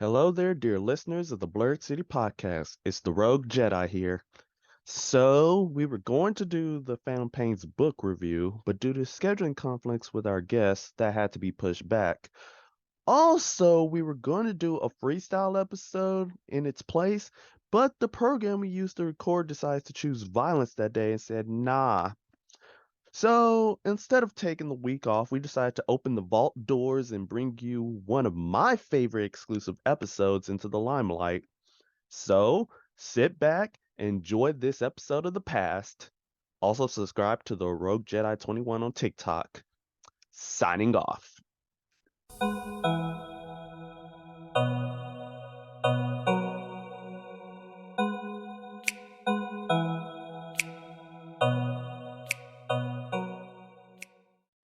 Hello there, dear listeners of the Blurred City Podcast. It's the Rogue Jedi here. So, we were going to do the Phantom Pain's book review, but due to scheduling conflicts with our guests, that had to be pushed back. Also, we were going to do a freestyle episode in its place, but the program we used to record decided to choose violence that day and said, nah. So instead of taking the week off, we decided to open the vault doors and bring you one of my favorite exclusive episodes into the limelight. So sit back, enjoy this episode of the past. Also, subscribe to the Rogue Jedi 21 on TikTok. Signing off.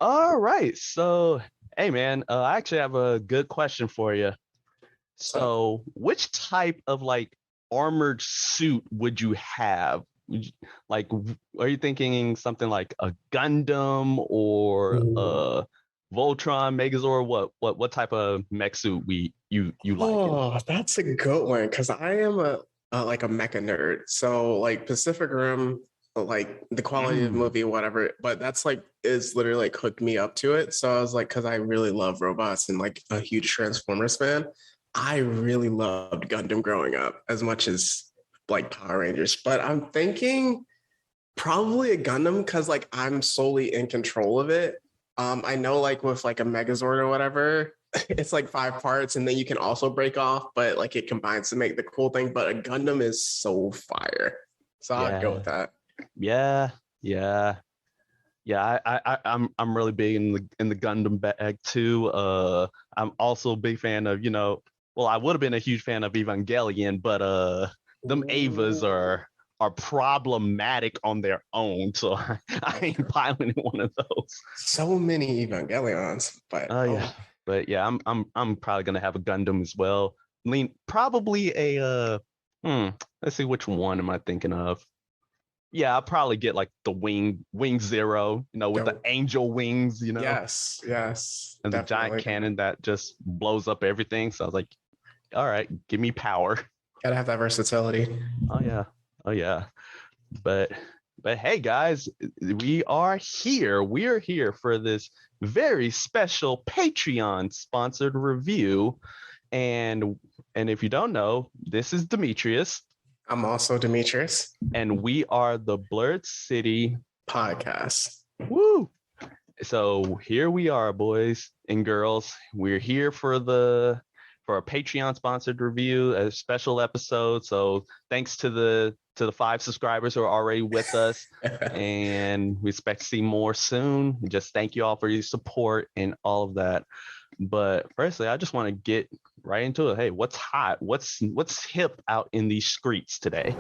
All right. So, hey, man, I actually have a good question for you. So, So, which type of armored suit would you have? Like, are you thinking something like a Gundam or ooh. a Voltron, Megazord? What type of mech suit you liking? That's a good one because I am a mecha nerd. So like Pacific Rim, like the quality of the Mm, movie, whatever. But that's like is literally like hooked me up to it. So I was like, because I really love robots and like a huge Transformers fan. I really loved Gundam growing up as much as like Power Rangers. But I'm thinking probably a Gundam because like I'm solely in control of it. I know like with like a Megazord or whatever, it's like five parts, and then you can also break off, but like it combines to make the cool thing. But a Gundam is so fire, so I'd go with yeah, that. yeah, yeah, yeah. I'm really big in the Gundam bag too. I'm also a big fan of well, I would have been a huge fan of Evangelion, but them Avas Ooh, are problematic on their own. So I that's ain't true. piloting one of those. So many Evangelions, but Oh yeah. oh, But yeah, I'm probably gonna have a Gundam as well. Lean probably a hmm, let's see which one am I thinking of? Yeah, I'll probably get like the wing zero, with the dope. angel wings, Yes, yes, and the giant definitely. cannon that just blows up everything. So I was like, all right, give me power. Gotta have that versatility. Oh yeah. Oh yeah. But hey guys, we are here. We're here for this very special Patreon sponsored review. And if you don't know, this is Demetrius, I'm also Demetrius. and we are the Blurred City. Podcast. Woo! So here we are, boys and girls. We're here for a Patreon sponsored review, a special episode. So thanks to the 5 subscribers who are already with us, and we expect to see more soon. Just thank you all for your support and all of that. But firstly, I just want to get right into it. Hey, what's hot? What's hip out in these streets today?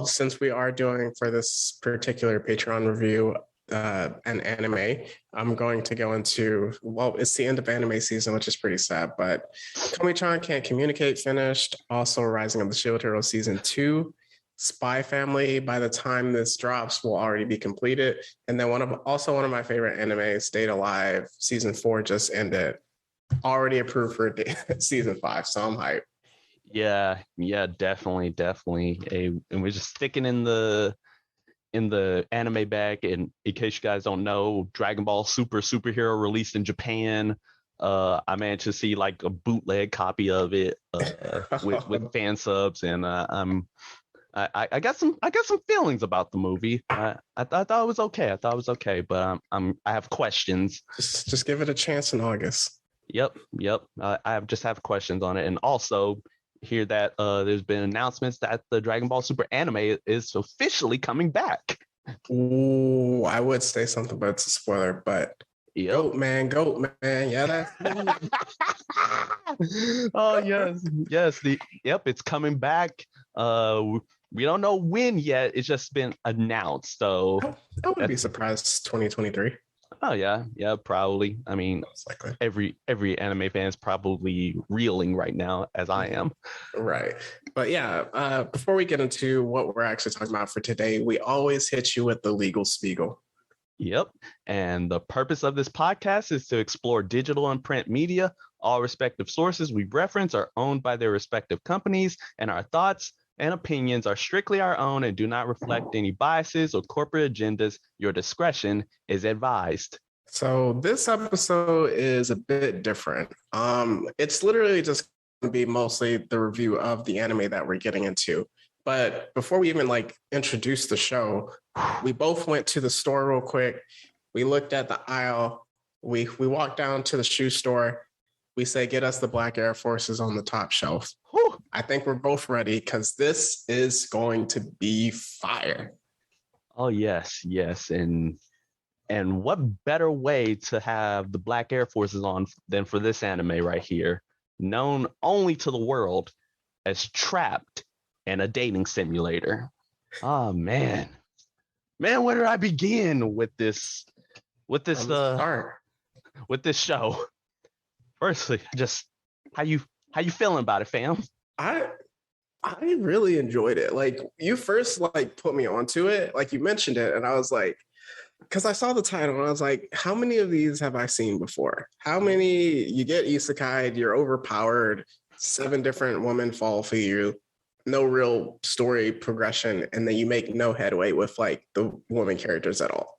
Since we are doing for this particular Patreon review an anime, I'm going to go into it's the end of anime season, which is pretty sad. But Komi-chan Can't Communicate finished. Also, Rising of the Shield Hero season 2. Spy Family, by the time this drops, will already be completed. And then one of my favorite animes, Stayed Alive season 4 just ended. Already approved for season 5, so I'm hyped. Yeah, yeah, definitely. And we're just sticking in the anime bag. And in case you guys don't know, Dragon Ball Superhero released in Japan. I managed to see like a bootleg copy of it with fan subs, and I got some feelings about the movie. I thought it was okay. I thought it was okay, but I have questions. Just give it a chance in August. Yep. I have questions on it, and also hear that there's been announcements that the Dragon Ball Super anime is officially coming back. Ooh, I would say something, but it's a spoiler. But Yep. Goat Man, yeah, that's Oh yes. It's coming back. We don't know when yet. It's just been announced. So I wouldn't be that's surprised. 2023, oh yeah, probably. I mean, most likely. every anime fan is probably reeling right now, as I am. Right, but yeah. Before we get into what we're actually talking about for today, we always hit you with the legal spiegel. Yep. And the purpose of this podcast is to explore digital and print media. All respective sources we reference are owned by their respective companies, and our thoughts and opinions are strictly our own and do not reflect any biases or corporate agendas. Your discretion is advised. So this episode is a bit different. It's literally just going to be mostly the review of the anime that we're getting into. But before we even like introduce the show, we both went to the store real quick. We looked at the aisle. We walked down to the shoe store. We say, get us the Black Air Forces on the top shelf. Whew, I think we're both ready because this is going to be fire. Oh, yes, yes. And what better way to have the Black Air Forces on than for this anime right here, known only to the world as Trapped and a Dating Simulator. Oh man, where did I begin with this with this show? Firstly, just how you feeling about it, fam? I really enjoyed it. Like you first like put me onto it, like you mentioned it, and I was like, because I saw the title and I was like, how many of these have I seen before? How many you get isekai, you're overpowered, 7 different women fall for you, no real story progression, and then you make no headway with like the woman characters at all.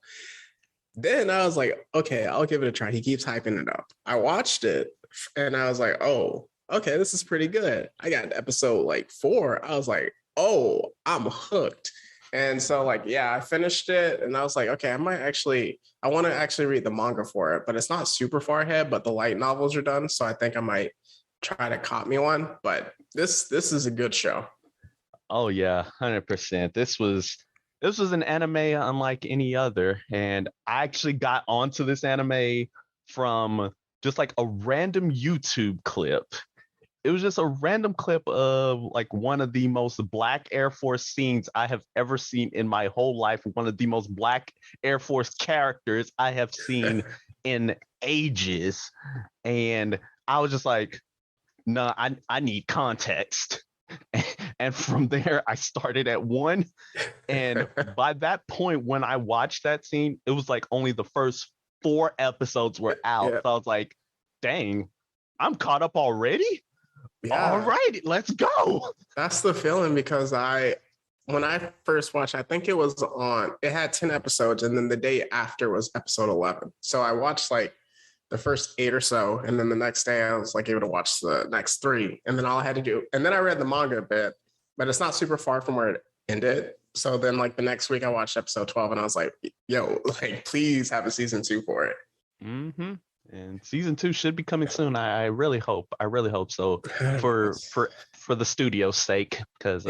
Then I was like, okay, I'll give it a try. He keeps hyping it up. I watched it and I was like, oh, okay, this is pretty good. I got episode like 4. I was like, oh, I'm hooked. And so like, yeah, I finished it and I was like, okay, I want to actually read the manga for it, but it's not super far ahead, but the light novels are done. So I think I might try to cop me one, but this is a good show. Oh yeah, 100%. This was an anime unlike any other, and I actually got onto this anime from just like a random YouTube clip. It was just a random clip of like one of the most Black Air Force scenes I have ever seen in my whole life. One of the most Black Air Force characters I have seen in ages. And I was just like, no, I need context. And from there, I started at 1. And by that point, when I watched that scene, it was like only the first 4 episodes were out. Yeah. So I was like, dang, I'm caught up already? Yeah. All right, let's go. That's the feeling because when I first watched, I think it had 10 episodes and then the day after was episode 11. So I watched like the first 8 or so. And then the next day I was like able to watch the next 3. And then all I had to do, and then I read the manga a bit, but it's not super far from where it ended. So then like the next week I watched episode 12 and I was like, yo, like please have a season 2 for it. Mm-hmm. And season 2 should be coming soon. I really hope so for the studio's sake, because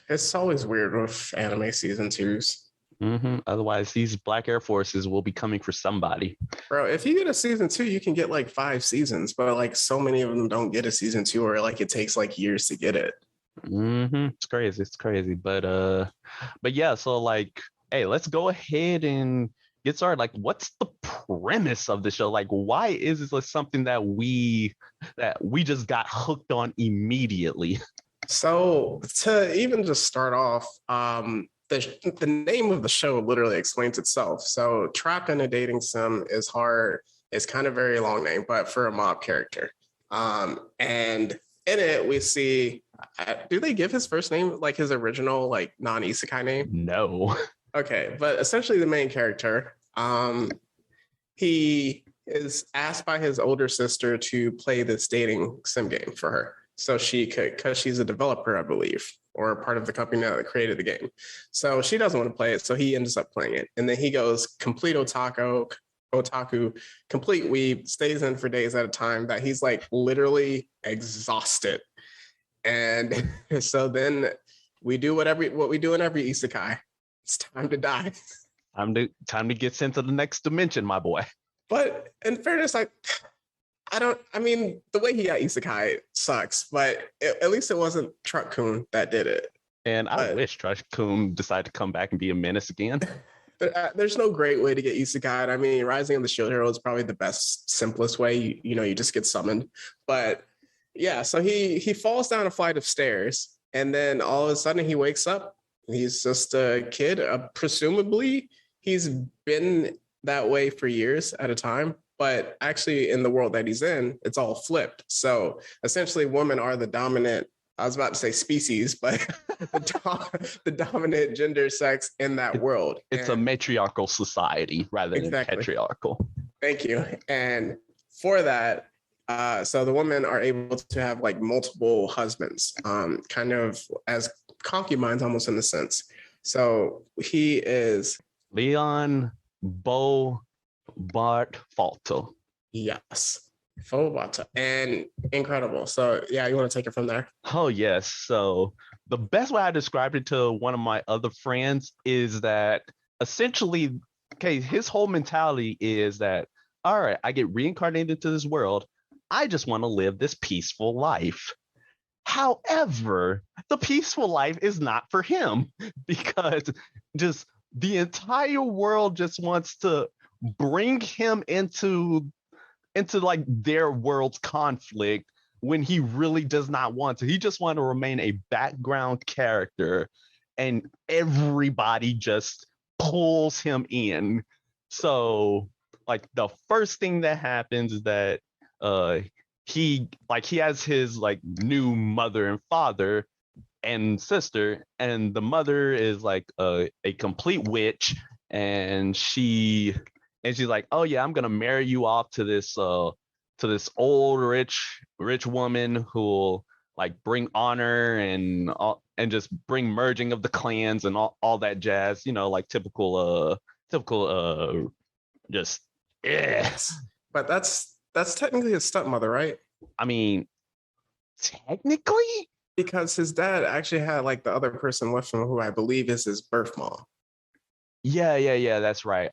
it's always weird with anime season 2s. Mm-hmm. Otherwise, these Black Air Forces will be coming for somebody. Bro, if you get a season 2, you can get like 5 seasons, but like so many of them don't get a season 2, or like it takes like years to get it. Mm-hmm. It's crazy. But yeah, so like, hey, let's go ahead and get started. Like, what's the premise of the show? Like, why is this like something that we just got hooked on immediately? So to even just start off, the name of the show literally explains itself. So Trapped in a Dating Sim is hard. It's kind of very long name, but for a mob character. And in it, we see, do they give his first name like his original, like non-isekai name? No. Okay, but essentially the main character, he is asked by his older sister to play this dating sim game for her. So she could, because she's a developer, I believe, or part of the company that created the game. So she doesn't want to play it, so he ends up playing it. And then he goes complete otaku, complete weeb, stays in for days at a time, that he's like literally exhausted. And so then we do what we do in every isekai. It's time to die. Time to get sent to the next dimension, my boy. But in fairness, I mean, the way he got isekai sucks, but at least it wasn't Truck-kun that did it. And I wish Truck-kun decided to come back and be a menace again. There's no great way to get isekai. I mean, Rising of the Shield Hero is probably the best, simplest way. You just get summoned. But yeah, so he falls down a flight of stairs, and then all of a sudden he wakes up. He's just a kid. Presumably, he's been that way for years at a time. But actually, in the world that he's in, it's all flipped. So essentially, women are the dominant. I was about to say species, but the dominant gender sex in that world. It's a matriarchal society rather than patriarchal. Thank you. And for that, so the women are able to have like multiple husbands, kind of as concubines, almost in a sense. So he is Leon Bo Bart Falto. Yes. Fobata. And incredible. So yeah, you want to take it from there? Oh yes. So the best way I described it to one of my other friends is that essentially, okay, his whole mentality is that, all right, I get reincarnated into this world. I just want to live this peaceful life. However, the peaceful life is not for him because just the entire world just wants to bring him into like their world's conflict when he really does not want to. He just wants to remain a background character, and everybody just pulls him in. So like the first thing that happens is that he has his like new mother and father and sister, and the mother is like a complete witch, and she's like, oh yeah, I'm gonna marry you off to this old rich woman who'll like bring honor and just bring merging of the clans and all that jazz, like typical just yes. But that's technically his stepmother, right? I mean, technically, because his dad actually had like the other person with him, who I believe is his birth mom. Yeah, that's right.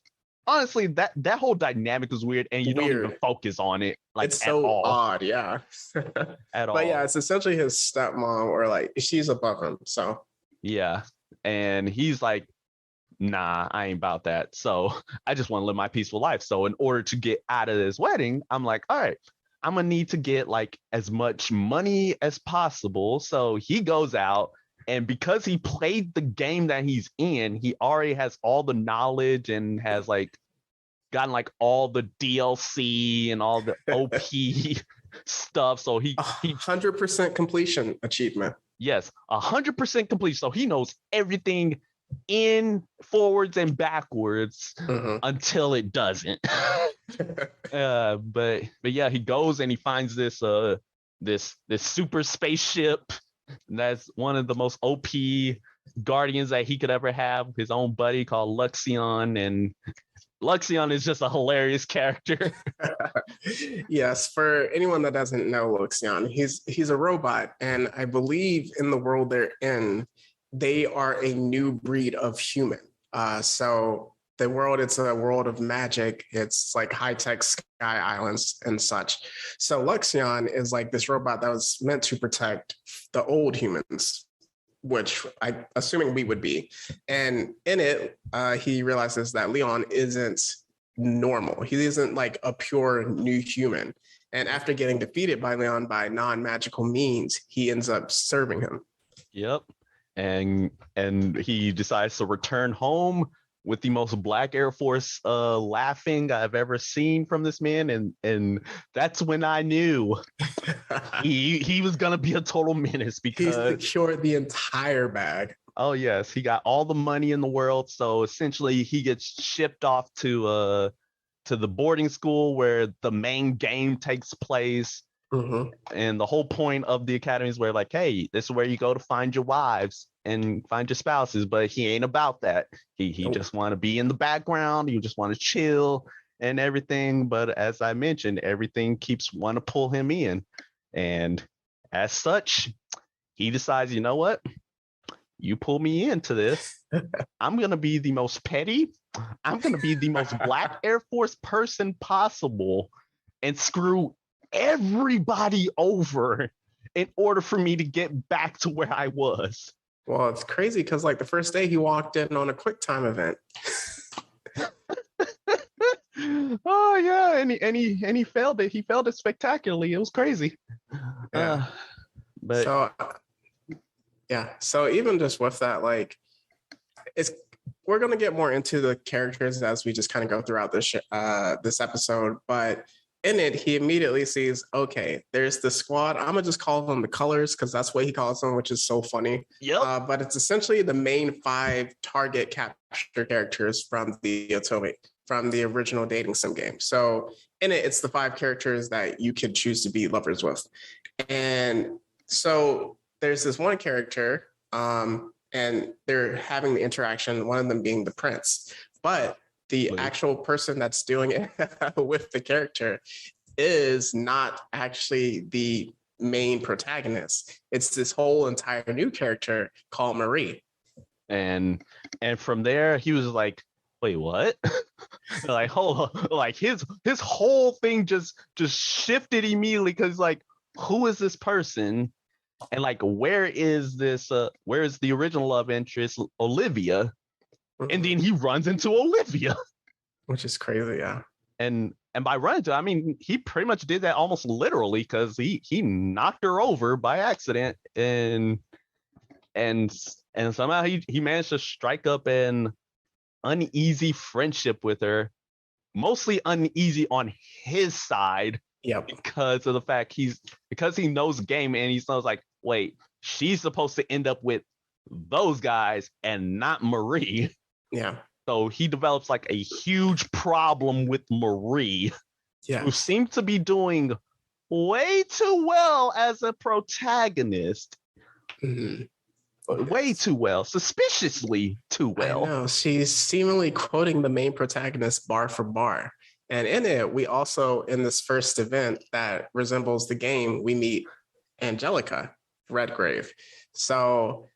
Honestly, that whole dynamic is weird, and you don't even focus on it. Like, it's so odd, yeah. At all. But yeah, it's essentially his stepmom, or like she's above him. So yeah, and he's like, nah, I ain't about that. So I just want to live my peaceful life. So in order to get out of this wedding, I'm like, all right, I'm gonna need to get like as much money as possible. So he goes out, and because he played the game that he's in, he already has all the knowledge and has like gotten like all the DLC and all the OP stuff. So he 100% completion achievement. Yes, 100% complete. So he knows everything in forwards and backwards until it doesn't. But yeah, he goes and he finds this super spaceship. That's one of the most OP guardians that he could ever have. His own buddy called Luxion, and Luxion is just a hilarious character. Yes, for anyone that doesn't know Luxion, he's a robot, and I believe in the world they're in, they are a new breed of human. So the world, it's a world of magic. It's like high-tech sky islands and such. So Luxion is like this robot that was meant to protect the old humans, which I'm assuming we would be. And in it, he realizes that Leon isn't normal. He isn't like a pure new human. And after getting defeated by Leon by non-magical means, he ends up serving him. Yep. And he decides to return home with the most Black Air Force laughing I've ever seen from this man, and that's when I knew he was gonna be a total menace, because he secured the entire bag. Oh yes, he got all the money in the world. So essentially, he gets shipped off to the boarding school where the main game takes place. And the whole point of the academy is where, like, hey, this is where you go to find your wives and find your spouses. But he ain't about that. He just want to be in the background. You just want to chill and everything. But as I mentioned, everything keeps want to pull him in. And as such, he decides, you know what? You pull me into this, I'm going to be the most petty. I'm going to be the most Black Air Force person possible and screw everybody over in order for me to get back to where I was. Well, it's crazy because like the first day he walked in on a QuickTime event. Oh yeah, and he failed it. He failed it spectacularly. It was crazy. Yeah. But so yeah, so even just with that, like it's we're gonna get more into the characters as we just kind of go throughout this episode, but in it, he immediately sees, okay, there's the squad. I'm gonna just call them the colors because that's what he calls them, which is so funny. Yep. But it's essentially the main 5 target capture characters from the Otome, from the original dating sim game. So in it, it's the 5 characters that you could choose to be lovers with. And so there's this one character, and they're having the interaction, one of them being the prince. But the actual person that's doing it with the character is not actually the main protagonist. It's this whole entire new character called Marie. And from there, he was like, wait, what? Like, hold on. Like his whole thing just shifted immediately because like, who is this person? And like, where is the original love interest, Olivia? And then he runs into Olivia, which is crazy. Yeah. And by run into, I mean, he pretty much did that almost literally because he knocked her over by accident, and somehow he managed to strike up an uneasy friendship with her, mostly uneasy on his side. Yep. Because of the fact because he knows game, and he knows like, wait, she's supposed to end up with those guys and not Marie. Yeah. So he develops like a huge problem with Marie, who seems to be doing way too well as a protagonist. Mm-hmm. Way too well, suspiciously too well. I know. She's seemingly quoting the main protagonist bar for bar. And in it, we also, in this first event that resembles the game, we meet Angelica Redgrave. So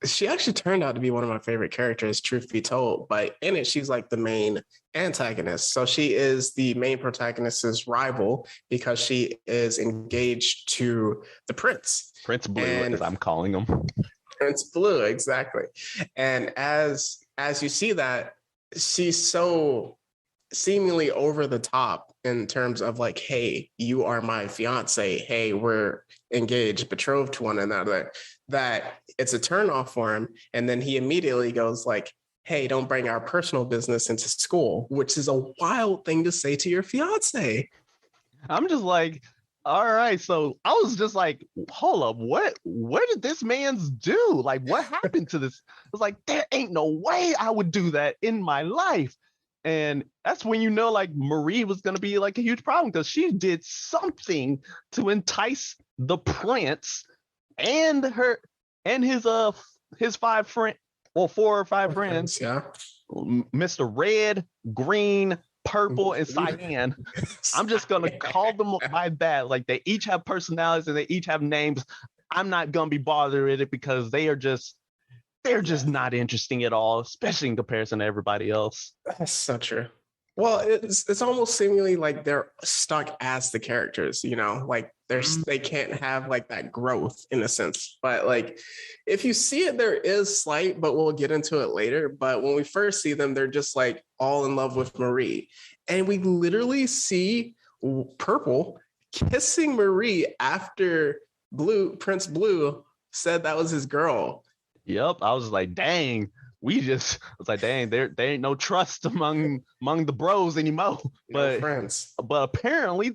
she actually turned out to be one of my favorite characters, truth be told, but in it, she's like the main antagonist. So she is the main protagonist's rival because she is engaged to the prince. Prince Blue, as I'm calling him. Prince Blue, exactly. And as you see that, she's so seemingly over the top in terms of like, hey, you are my fiance. Hey, we're engaged, betrothed to one another, that it's a turnoff for him. And then he immediately goes like, hey, don't bring our personal business into school, which is a wild thing to say to your fiance. I'm just like, all right. So I was just like, hold up, what did this man's do? Like, what happened to this? I was like, there ain't no way I would do that in my life. And that's when you know, like, Marie was going to be like a huge problem because she did something to entice the prince and his 5 friends, or 4 or 5 friends. Yeah. Mr. Red, Green, Purple, and Cyan. I'm just going to call them by that. Like, they each have personalities and they each have names. I'm not going to be bothered with it because they're just not interesting at all, especially in comparison to everybody else. That's so true. Well, it's almost seemingly like they're stuck as the characters, you know, like they can't have like that growth in a sense. But like, if you see it, there is slight, but we'll get into it later. But when we first see them, they're just like all in love with Marie. And we literally see Purple kissing Marie after Prince Blue said that was his girl. Yep, I was like, dang. There ain't no trust among the bros anymore. But friends. But apparently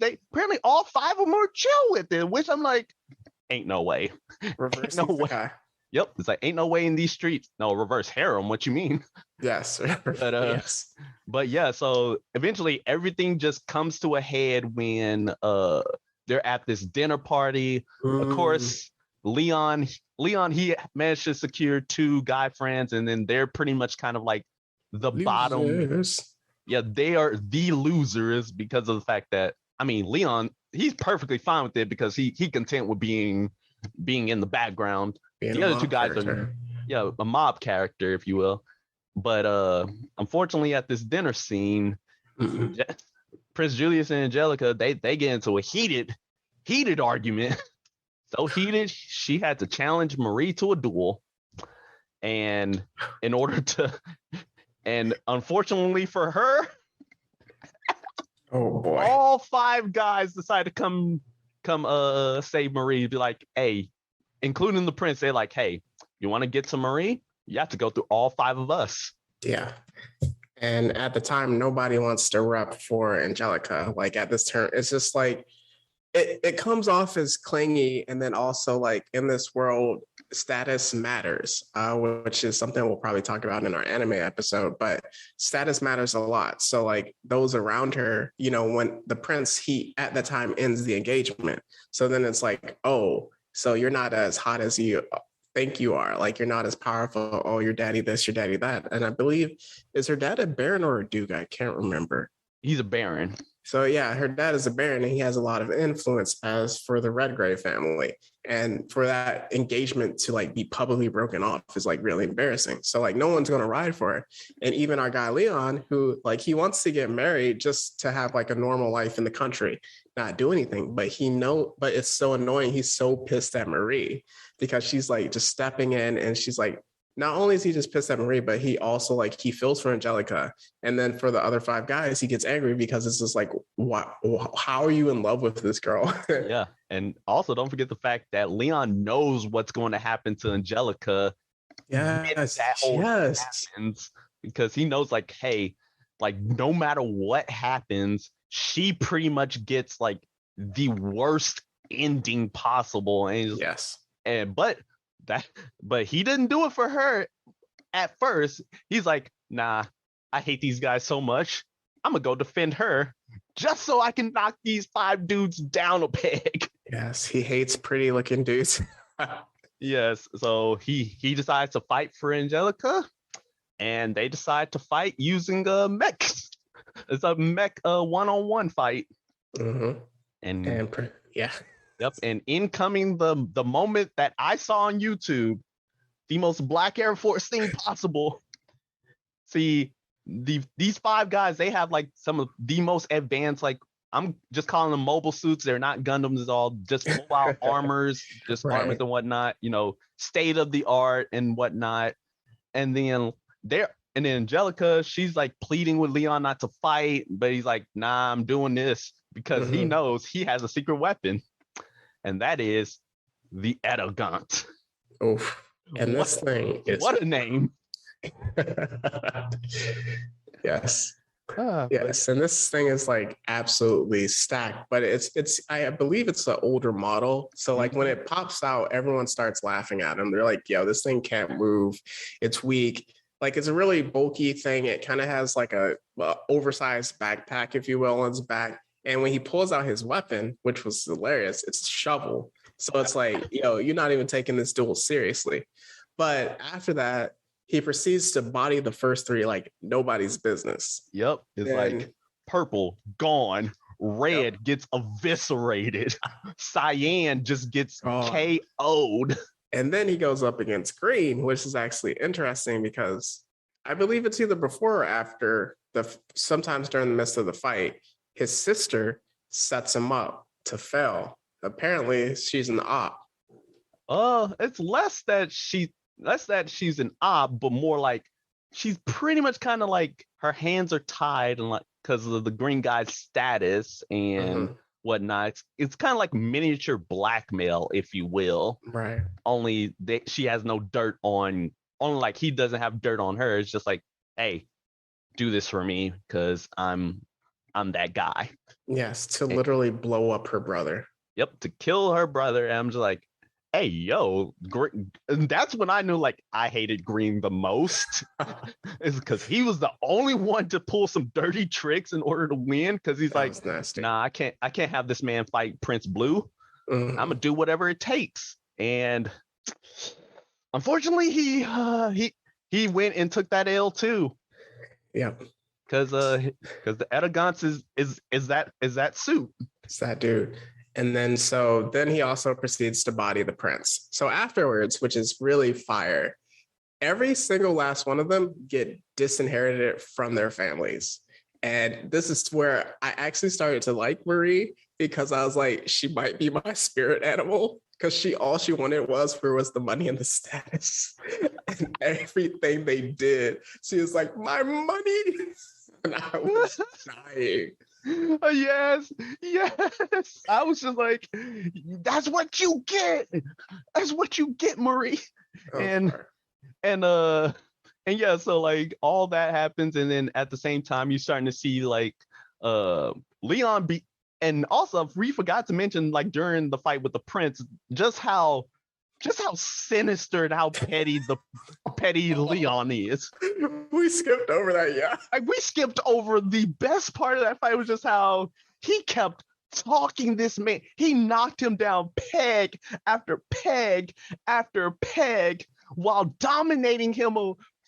all 5 of them are chill with it, which I'm like, ain't no way. Reverse no way. Yep, it's like ain't no way in these streets. No, reverse harem. What you mean? Yes. But yes. But yeah, so eventually everything just comes to a head when they're at this dinner party. Of course, Leon, he managed to secure 2 guy friends, and then they're pretty much kind of like the losers. Bottom. Yeah, they are the losers because of the fact that, I mean, Leon, he's perfectly fine with it because he content with being in the background. The other 2 guys are a mob character, if you will. But unfortunately, at this dinner scene, Prince Julius and Angelica, they get into a heated argument. So heated, she had to challenge Marie to a duel. And unfortunately for her, oh boy, all 5 guys decided to come save Marie. Be like, hey, including the prince, they're like, hey, you want to get to Marie? You have to go through all 5 of us. Yeah. And at the time, nobody wants to rep for Angelica. Like at this turn, it's just like it comes off as clingy, and then also like in this world, status matters, which is something we'll probably talk about in our anime episode. But status matters a lot. So like those around her, you know, when the prince he at the time ends the engagement, so then it's like, oh, so you're not as hot as you think you are. Like you're not as powerful. Oh, your daddy this, your daddy that. And I believe is her dad a baron or a duke? I can't remember. He's a baron. So yeah, her dad is a baron and he has a lot of influence as for the Redgrave family. And for that engagement to like be publicly broken off is like really embarrassing. So like no one's gonna ride for her. And even our guy Leon, who like he wants to get married just to have like a normal life in the country, not do anything. But but it's so annoying. He's so pissed at Marie because she's like just stepping in and she's like, not only is he just pissed at Marie, but he also like he feels for Angelica. And then for the other 5 guys, he gets angry because it's just like, what? How are you in love with this girl? Yeah. And also don't forget the fact that Leon knows what's going to happen to Angelica. Yes. That whole happens, because he knows like, hey, like no matter what happens, she pretty much gets like the worst ending possible. And yes. But he didn't do it for her at first. He's like, nah, I hate these guys so much. I'm gonna go defend her just so I can knock these 5 dudes down a peg. Yes, he hates pretty looking dudes. Yes, so he decides to fight for Angelica, and they decide to fight using mechs. It's a mech one-on-one fight. Mm-hmm. And yeah. Yep, and incoming the moment that I saw on YouTube, the most Black Air Force thing possible. See, these 5 guys, they have like some of the most advanced, like I'm just calling them mobile suits. They're not Gundams at all, just mobile armors, just right. armors and whatnot, you know, state of the art and whatnot. And then Angelica, she's like pleading with Leon not to fight, but he's like, nah, I'm doing this because he knows he has a secret weapon. And that is the Edogaunt. Oof. And this thing is... What a name. Yes. Yes. And this thing is like absolutely stacked, but I believe it's an older model. So like when it pops out, everyone starts laughing at him. They're like, yo, this thing can't move. It's weak. Like it's a really bulky thing. It kind of has like a oversized backpack, if you will, on its back. And when he pulls out his weapon, which was hilarious, it's a shovel. So it's like, yo, you're not even taking this duel seriously. But after that, he proceeds to body the first 3 like nobody's business. Yep. It's like purple, gone. Red gets eviscerated. Cyan just gets KO'd. And then he goes up against green, which is actually interesting because I believe it's either before or after sometimes during the midst of the fight, his sister sets him up to fail. Apparently, she's an op. It's less that she's an op, but more like she's pretty much kind of like her hands are tied and like because of the green guy's status and whatnot. It's kind of like miniature blackmail, if you will. Right. Only she has no dirt on. Only like he doesn't have dirt on her. It's just like, hey, do this for me because I'm that guy. Yes, to literally blow up her brother. Yep, to kill her brother. And I'm just like, hey, yo, and that's when I knew like I hated Green the most. Is because he was the only one to pull some dirty tricks in order to win. Because he's like, nah, I can't have this man fight Prince Blue. I'm gonna do whatever it takes. And unfortunately, he went and took that L too. Yeah. Because the Edogaunt is that suit. It's that dude. And then he also proceeds to body the prince. So afterwards, which is really fire, every single last one of them get disinherited from their families. And this is where I actually started to like Marie because I was like, she might be my spirit animal because all she wanted was the money and the status. And everything they did, she was like, my money. And I was dying. Yes. I was just like, that's what you get. That's what you get, Marie. And And yeah, so like all that happens, and then at the same time you're starting to see like Leon be, and also we forgot to mention like during the fight with the prince just how sinister and how petty Leon is. We skipped over that, yeah. Like we skipped over the best part of that fight was just how he kept talking this man. He knocked him down peg after peg after peg while dominating him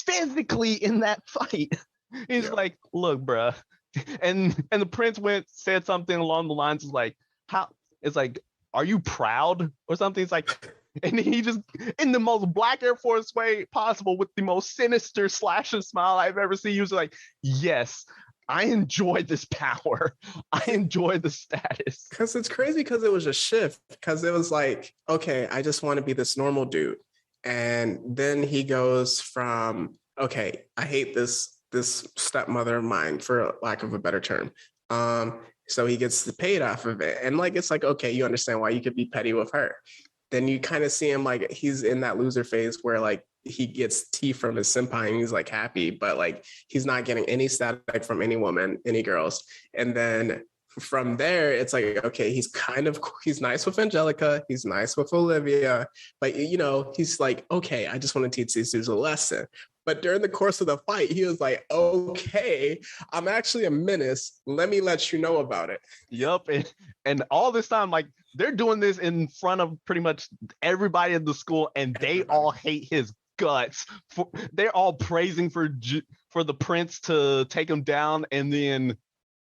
physically in that fight. He's like, look, bruh. And the prince said something along the lines of like, how it's like, are you proud or something? It's like, and he just in the most Black Air Force way possible with the most sinister slashing smile I've ever seen. He was like, yes, I enjoy this power. I enjoy the status. Because it's crazy because it was a shift. Because it was like, okay, I just want to be this normal dude. And then he goes from, okay, I hate this stepmother of mine, for lack of a better term. So he gets the paid off of it. And like, it's like, okay, you understand why you could be petty with her. Then you kind of see him like he's in that loser phase where like he gets tea from his senpai and he's like happy, but like he's not getting any static from any woman, any girls. And then from there, it's like, okay, he's nice with Angelica, he's nice with Olivia, but you know, he's like, okay, I just want to teach these dudes a lesson. But during the course of the fight, he was like, okay, I'm actually a menace. Let me let you know about it. Yup. And all this time, like, they're doing this in front of pretty much everybody in the school, and they all hate his guts. They're all praising for the prince to take him down, and then,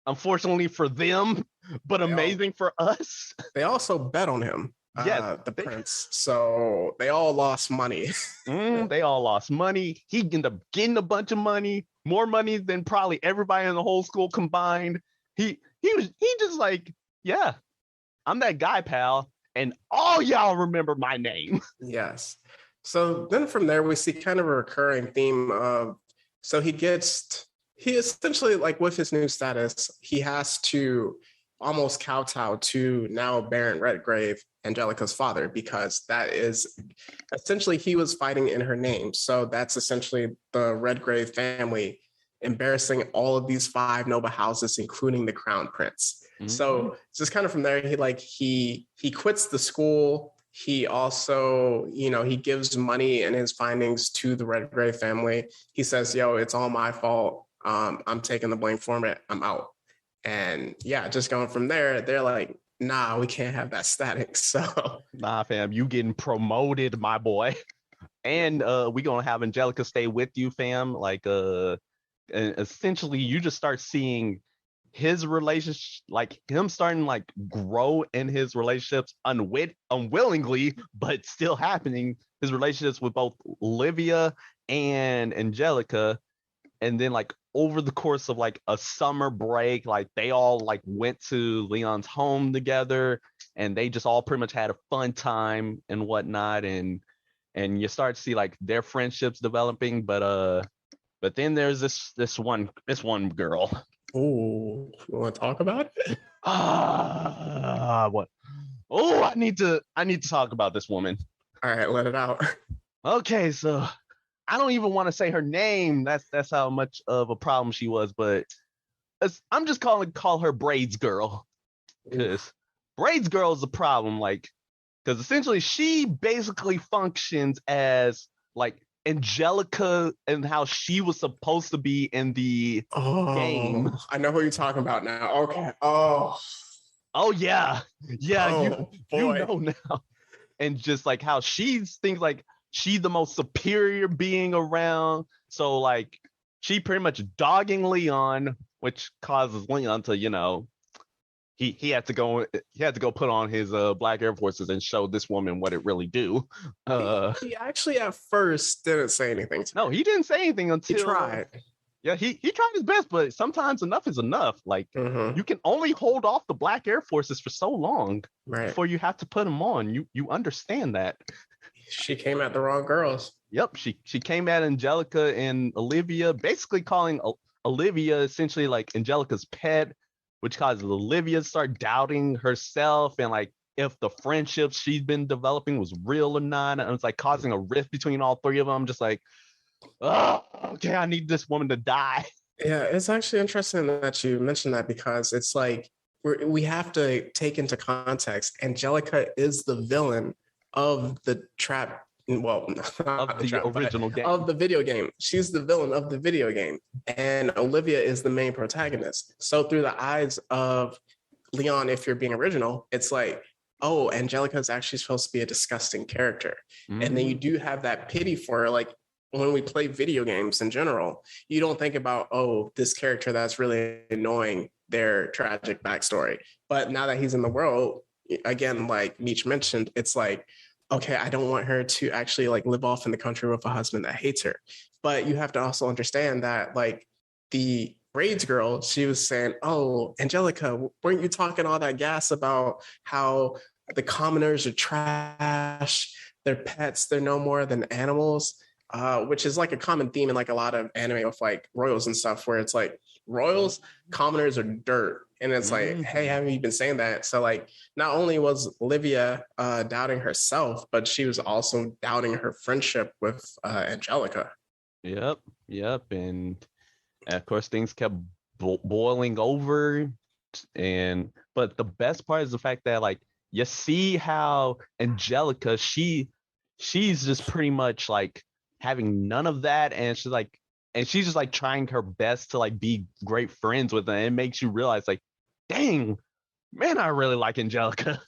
unfortunately for them, but amazing for us, they also bet on him. The prince. So they all lost money. They all lost money. He ended up getting a bunch of money, more money than probably everybody in the whole school combined. He just like, yeah, I'm that guy, pal, and all y'all remember my name. Yes. So then from there we see kind of a recurring theme of, so he essentially, like with his new status, he has to almost kowtow to now Baron Redgrave, Angelica's father, because that is essentially, he was fighting in her name. So that's essentially the Redgrave family embarrassing all of these 5 noble houses, including the crown prince. Mm-hmm. So just kind of from there, he quits the school. He also, you know, he gives money and his findings to the Redgrave family. He says, yo, it's all my fault. I'm taking the blame for it. I'm out. And yeah, just going from there, they're like, nah, we can't have that static. So nah, fam, you getting promoted, my boy. And we gonna have Angelica stay with you, fam. Like essentially you just start seeing his relationship, like him starting like grow in his relationships unwillingly, but still happening. His relationships with both Olivia and Angelica. And then like over the course of like a summer break, like they all like went to Leon's home together, and they just all pretty much had a fun time and whatnot. And you start to see like their friendships developing, but then there's this one girl. Oh, you want to talk about it? What? Oh, I need to talk about this woman. All right, let it out. Okay, so I don't even want to say her name. That's how much of a problem she was. But I'm just call her Braids Girl, because Braids Girl is a problem. Like, because essentially she basically functions as like Angelica and how she was supposed to be in the game. I know who you're talking about now. Okay. Oh yeah. You know now. And just like how she's things like she's the most superior being around. So like she pretty much dogging Leon, which causes Leon to, you know, he had to go put on his Black Air Forces and show this woman what it really do. He actually at first didn't say anything to No, he didn't say anything until he tried. Yeah, he tried his best, but sometimes enough is enough. Like you can only hold off the Black Air Forces for so long before you have to put them on. You understand that. She came at the wrong girls. Yep, she came at Angelica and Olivia, basically calling Olivia essentially like Angelica's pet, which causes Olivia to start doubting herself and like if the friendship she's been developing was real or not. And it's like causing a rift between all three of them. I'm just like, oh, okay, I need this woman to die. Yeah, it's actually interesting that you mentioned that because it's like we have to take into context Angelica is the villain of the trap. Well, not Of the the trap, but original game. of the video game. She's the villain of the video game, and Olivia is the main protagonist. So through the eyes of Leon, if you're being original, it's like, oh, Angelica is actually supposed to be a disgusting character. And then you do have that pity for her. Like when we play video games in general, you don't think about, oh, this character that's really annoying, their tragic backstory. But now that he's in the world, again, like Meech mentioned, it's like, okay, I don't want her to actually like live off in the country with a husband that hates her. But you have to also understand that like the Braids girl, she was saying, oh, Angelica, weren't you talking all that gas about how the commoners are trash, they're pets, they're no more than animals? Which is like a common theme in like a lot of anime with like royals and stuff, where it's like royals, commoners are dirt. And it's like, hey, haven't you been saying that? So like not only was Olivia doubting herself, but she was also doubting her friendship with Angelica. Yep. And of course, things kept boiling over. But the best part is the fact that like you see how Angelica, she's just pretty much like having none of that, and she's just like trying her best to like be great friends with them. It makes you realize like, dang, man, I really like Angelica.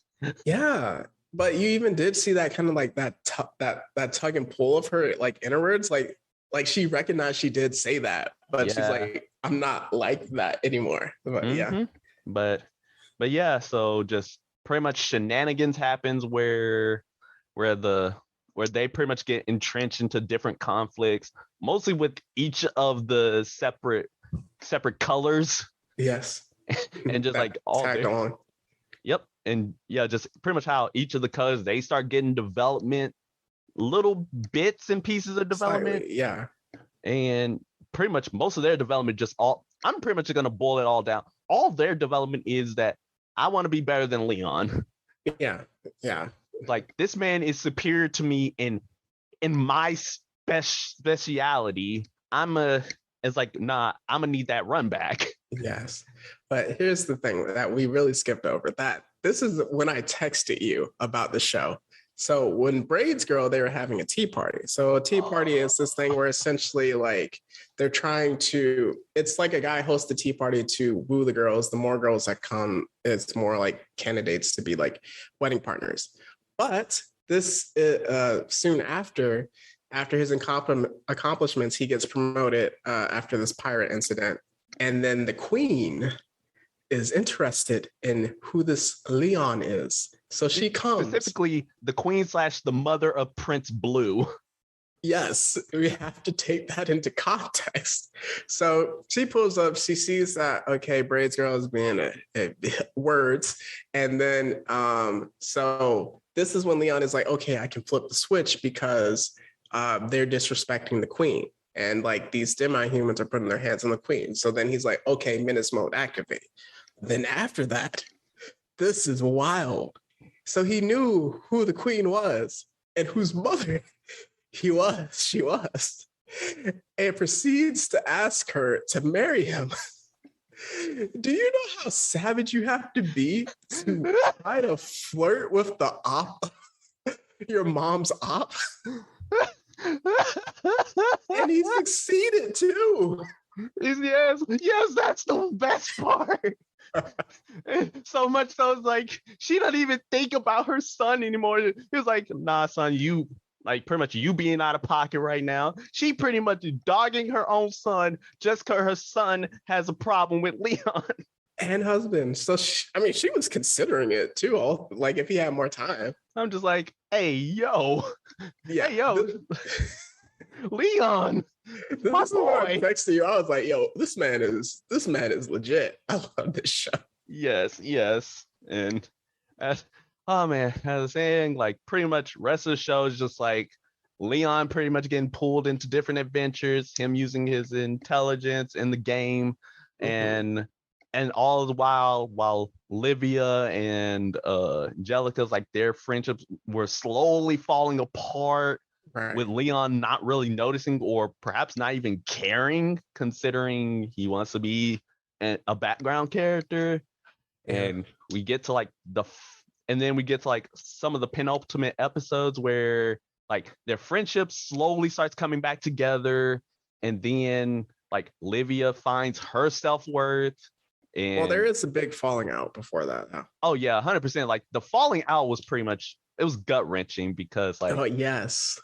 Yeah, but you even did see that kind of like that tug and pull of her like inwards, like she recognized she did say that, but she's like, I'm not like that anymore. But yeah, but yeah, so just pretty much shenanigans happens where they pretty much get entrenched into different conflicts, mostly with each of the separate colors. Yes. And just like all tagged on. Yep. And yeah, just pretty much how each of the colors, they start getting development, little bits and pieces of development. Slightly, yeah. And pretty much most of their development I'm pretty much going to boil it all down. All their development is that I want to be better than Leon. Yeah. Like this man is superior to me in my speciality. It's like, nah, I'm gonna need that run back. Yes. But here's the thing that we really skipped over. That this is when I texted you about the show. So when Braids Girl, they were having a tea party. So a tea party is this thing where essentially like they're trying to, it's like a guy hosts a tea party to woo the girls. The more girls that come, it's more like candidates to be like wedding partners. But this soon after his accomplishments, he gets promoted after this pirate incident. And then the queen is interested in who this Leon is. So she comes. Specifically, the queen / the mother of Prince Blue. Yes, we have to take that into context. So she pulls up, she sees that, okay, Braids Girl is being words. And then, so this is when Leon is like, okay, I can flip the switch because they're disrespecting the queen. And like these demi-humans are putting their hands on the queen. So then he's like, okay, menace mode activate. Then after that, this is wild. So he knew who the queen was and whose mother she was, and proceeds to ask her to marry him. Do you know how savage you have to be to try to flirt with the op, your mom's op? And he succeeded too. Yes, that's the best part. So much so it's like she doesn't even think about her son anymore. It's like, nah, son, you like pretty much you being out of pocket right now. She pretty much dogging her own son just because her son has a problem with Leon and husband. So she was considering it too. Like if he had more time. I'm just like, hey yo, yeah, hey yo, Leon. My boy. I texted you. I was like, yo, this man is legit. I love this show. Yes. And oh man, as I was saying, like pretty much rest of the show is just like Leon pretty much getting pulled into different adventures, him using his intelligence in the game, and and all the while Livia and Angelica's like their friendships were slowly falling apart, Right. with Leon not really noticing or perhaps not even caring, considering he wants to be a background character. Yeah. And we get to like and then we get to like some of the penultimate episodes where like their friendship slowly starts coming back together, and then like Livia finds her self-worth. Well, there And is a big falling out before that. Though. oh yeah, 100%, like the falling out was pretty much, it was gut wrenching because like Oh yes.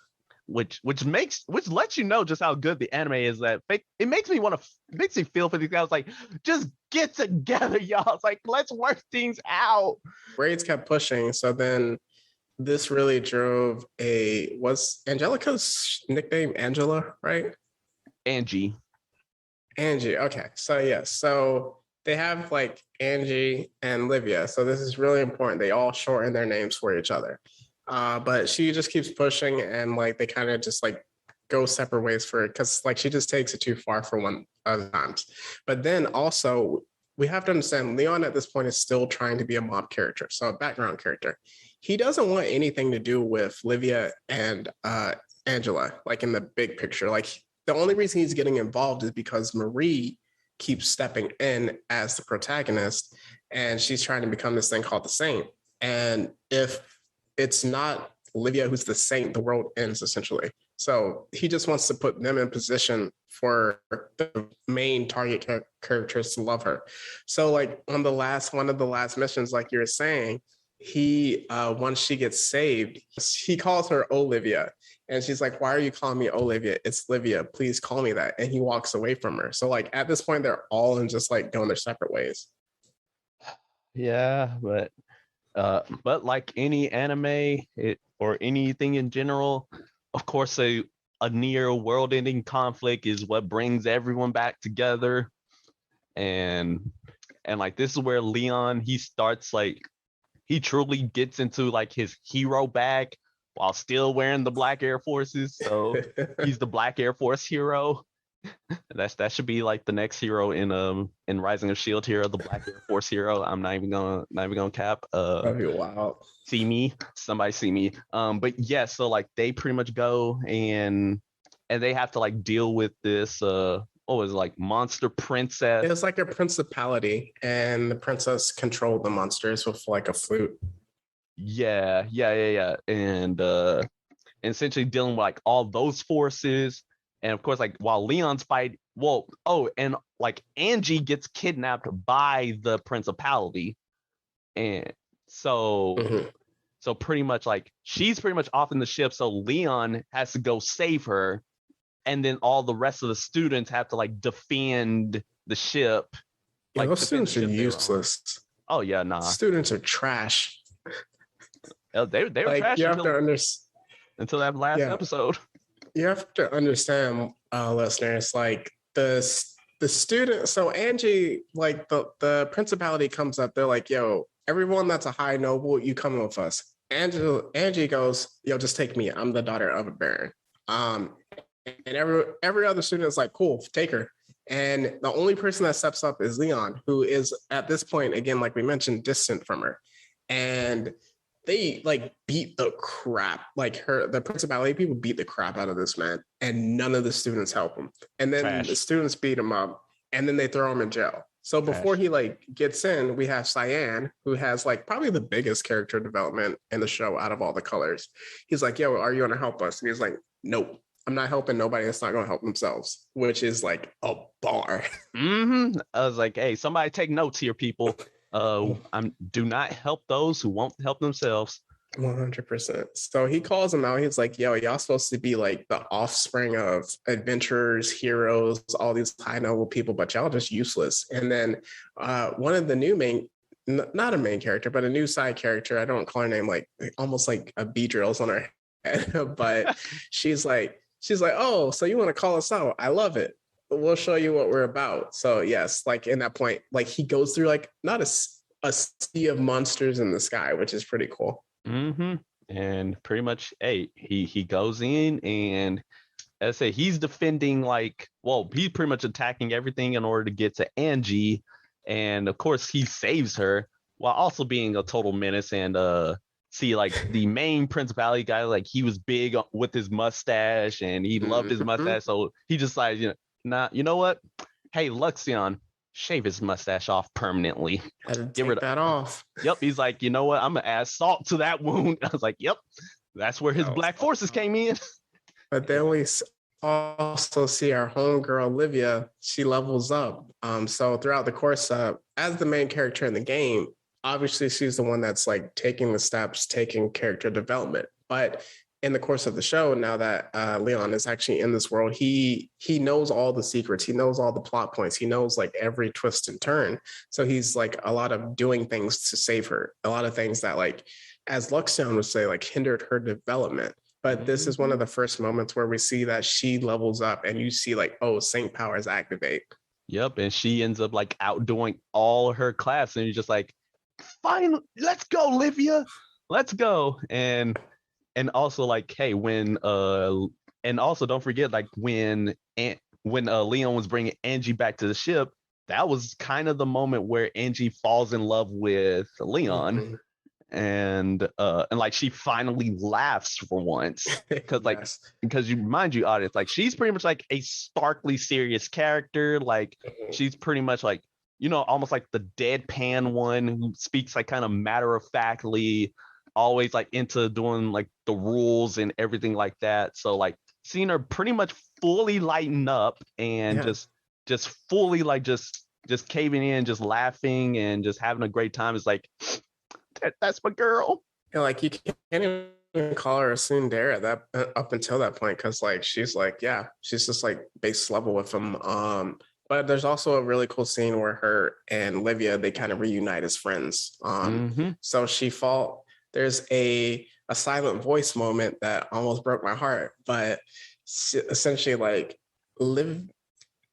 which lets you know just how good the anime is. That it makes me want to, makes me feel for these guys, like just get together, y'all. It's like, let's work things out. Grades kept pushing, so then this really drove was Angelica's nickname Angela, right? Angie. Angie. Okay. So yes. So they have like Angie and Livia. So this is really important. They all shorten their names for each other. But she just keeps pushing, and like they kind of just like go separate ways for it because like she just takes it too far for one other times. But then also we have to understand Leon at this point is still trying to be a mob character, so a background character. He doesn't want anything to do with Livia and Angela, like in the big picture. Like the only reason he's getting involved is because Marie keeps stepping in as the protagonist, and she's trying to become this thing called the Saint. And if it's not Olivia who's the Saint, the world ends essentially. So he just wants to put them in position for the main target characters to love her. So like on the last one of the last missions, like you're saying, he once she gets saved, he calls her Olivia, and she's like, "Why are you calling me Olivia? It's Livia. Please call me that." And he walks away from her. So like at this point, they're all in just like going their separate ways. Yeah, but like any anime, or anything in general, of course a near world-ending conflict is what brings everyone back together. And like this is where Leon, he starts like, he truly gets into like his hero bag while still wearing the black Air Forces. So he's the Black Air Force hero. That should be like the next hero in Rising of Shield hero, the Black Air Force hero. I'm not even gonna cap. That'd be wild. See me, somebody see me. But yeah, so like they pretty much go and they have to like deal with this what was it, like monster princess. It was like a principality, and the princess controlled the monsters with like a flute. Yeah. And essentially dealing with like all those forces. And of course, like while Leon's fight, well, oh, and like Angie gets kidnapped by the principality. And so Mhm. so pretty much like she's pretty much off in the ship. So Leon has to go save her. And then all the rest of the students have to like defend the ship. Yeah, Like those students are useless. Oh yeah, nah. Students are trash. They were Like trash you have to understand. until that last Yeah. episode. You have to understand, listeners, like the student. So Angie, like the principality comes up. They're like, "Yo, everyone that's a high noble, you come with us." Angie goes, "Yo, just take me. I'm the daughter of a baron." And every other student is like, "Cool, take her." And the only person that steps up is Leon, who is at this point, again, like we mentioned, distant from her. And they like beat the crap, like the principality people beat the crap out of this man, and none of the students help him. And then Trash. the students beat him up, and then they throw him in jail. So before Trash. he like gets in, we have Cyan, who has like probably the biggest character development in the show out of all the colors. He's like, "Yo, are you gonna help us?" And he's like, "Nope. I'm not helping nobody that's not going to help themselves," which is like a bar. I was like, hey, somebody take notes here, people. Do not help those who won't help themselves. 100%. So he calls them out. He's like, "Yo, y'all supposed to be like the offspring of adventurers, heroes, all these high noble people, but y'all just useless." And then one of the new not a main character, but a new side character, I don't call her name, like almost like a Beedrill's on her head, but she's like, "Oh, so you want to call us out? I love it. We'll show you what we're about." So yes, like in that point, like he goes through like not a sea of monsters in the sky, which is pretty cool. And pretty much, hey, he goes in, and as I say, he's defending like, well, he's pretty much attacking everything in order to get to Angie. and of course he saves her while also being a total menace. And see, like the main principality guy, like he was big with his mustache and he loved his Mhm. mustache, so he decided, nah, you know what? Hey, Luxion, shave his mustache off permanently. Had to Get rid take of. that off. Yep, he's like, you know what? I'm gonna add salt to that wound. I was like, yep, that's where his That was black forces came in. But then we also see our homegirl Olivia. She levels up. So throughout the course, as the main character in the game, obviously she's the one that's like taking the steps, taking character development. But in the course of the show, now that Leon is actually in this world, he knows all the secrets. He knows all the plot points. He knows like every twist and turn. So he's like a lot of doing things to save her. A lot of things that like, as Luxion would say, like hindered her development. But this is one of the first moments where we see that she levels up and you see like, oh, Saint powers activate. Yep, and she ends up like outdoing all her class, and you're just like, fine, let's go, Livia, let's go. And also like, hey, when and also don't forget, like when Leon was bringing Angie back to the ship, that was kind of the moment where Angie falls in love with Leon. Mhm. And like she finally laughs for once, because like, Yes. because you mind you, audience, like she's pretty much like a starkly serious character. Like Mhm. she's pretty much like, almost like the deadpan one who speaks like kind of matter of factly, always like into doing like the rules and everything like that. So like seeing her pretty much fully lighten up and Yeah. just fully like just caving in, just laughing and just having a great time is like, that's my girl. Yeah, like you can't even call her a tsundere that up until that point, because like she's like, yeah, she's just like base level with him. But there's also a really cool scene where her and Livia, they kind of reunite as friends. Mm-hmm. So there's a silent voice moment that almost broke my heart, but essentially like Liv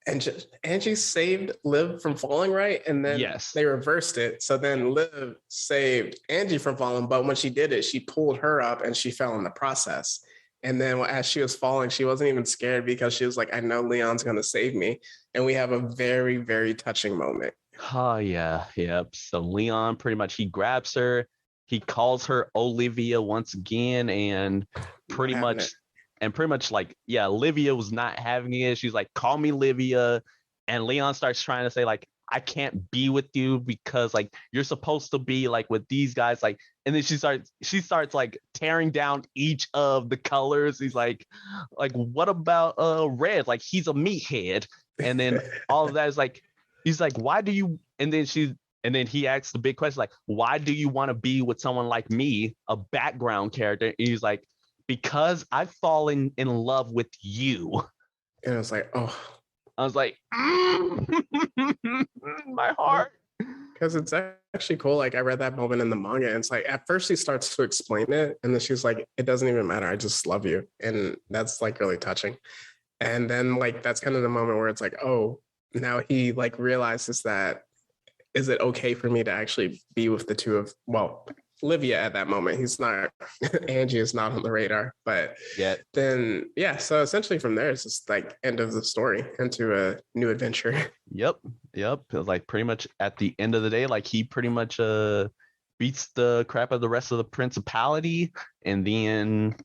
and Angie saved Liv from falling, right? And then Yes. they reversed it. So then Liv saved Angie from falling, but when she did it, she pulled her up and she fell in the process. And then as she was falling, she wasn't even scared because she was like, I know Leon's going to save me. And we have a very, very touching moment. Oh yeah, yep. So Leon pretty much he grabs her, he calls her Olivia once again, and Not pretty having it. much like, yeah, Livia was not having it. She's like, call me Livia. And Leon starts trying to say, like, I can't be with you because like you're supposed to be like with these guys, like, and then she starts like tearing down each of the colors. He's like, what about red? Like he's a meathead. And then all of that is like, he's like, why do you, and then he asks the big question, like, why do you want to be with someone like me, a background character? And he's like, because I've fallen in love with you. And I was like, oh, I was like, my heart. because it's actually cool. Like I read that moment in the manga, and it's like at first she starts to explain it, and then she's like, "It doesn't even matter. I just love you," and that's like really touching. And then like that's kind of the moment where it's like, oh, now he like realizes that, is it okay for me to actually be with the two of, well, Livia at that moment? He's not, Angie is not on the radar, but Yeah. then yeah. So essentially from there, it's just like end of the story into a new adventure. Yep. Yep. It was like pretty much at the end of the day, like he pretty much beats the crap out of the rest of the principality, and then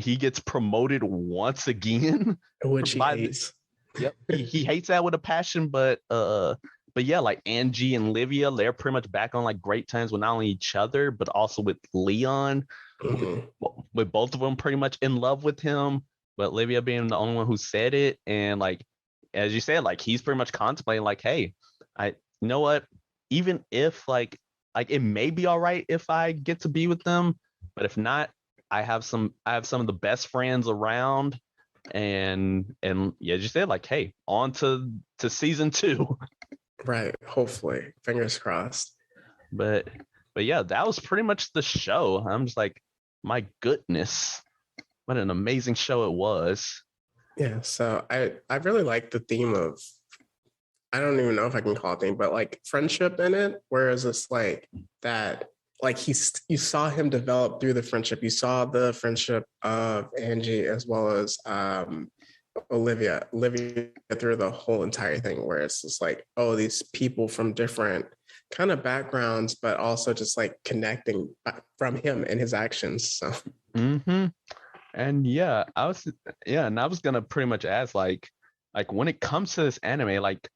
he gets promoted once again. Which he by the, hates. Yep. He hates that with a passion, but yeah, like Angie and Livia, they're pretty much back on like great terms with not only each other, but also with Leon, Mhm. with both of them pretty much in love with him, but Livia being the only one who said it. And like, as you said, like he's pretty much contemplating like, hey, you know what? Even if like it may be all right if I get to be with them, but if not, I have some of the best friends around. And yeah, as you said, like, hey, on to season 2. Right. Hopefully, fingers crossed. but but yeah, that was pretty much the show. I'm just like, my goodness, what an amazing show it was. Yeah. So I really like the theme of, I don't even know if I can call it theme, but like friendship in it. Whereas it's like that, like you saw him develop through the friendship. You saw the friendship of Angie as well as Olivia through the whole entire thing, where it's just like, oh, these people from different kind of backgrounds, but also just like connecting from him and his actions. So Mm-hmm. And and I was gonna pretty much ask like when it comes to this anime, like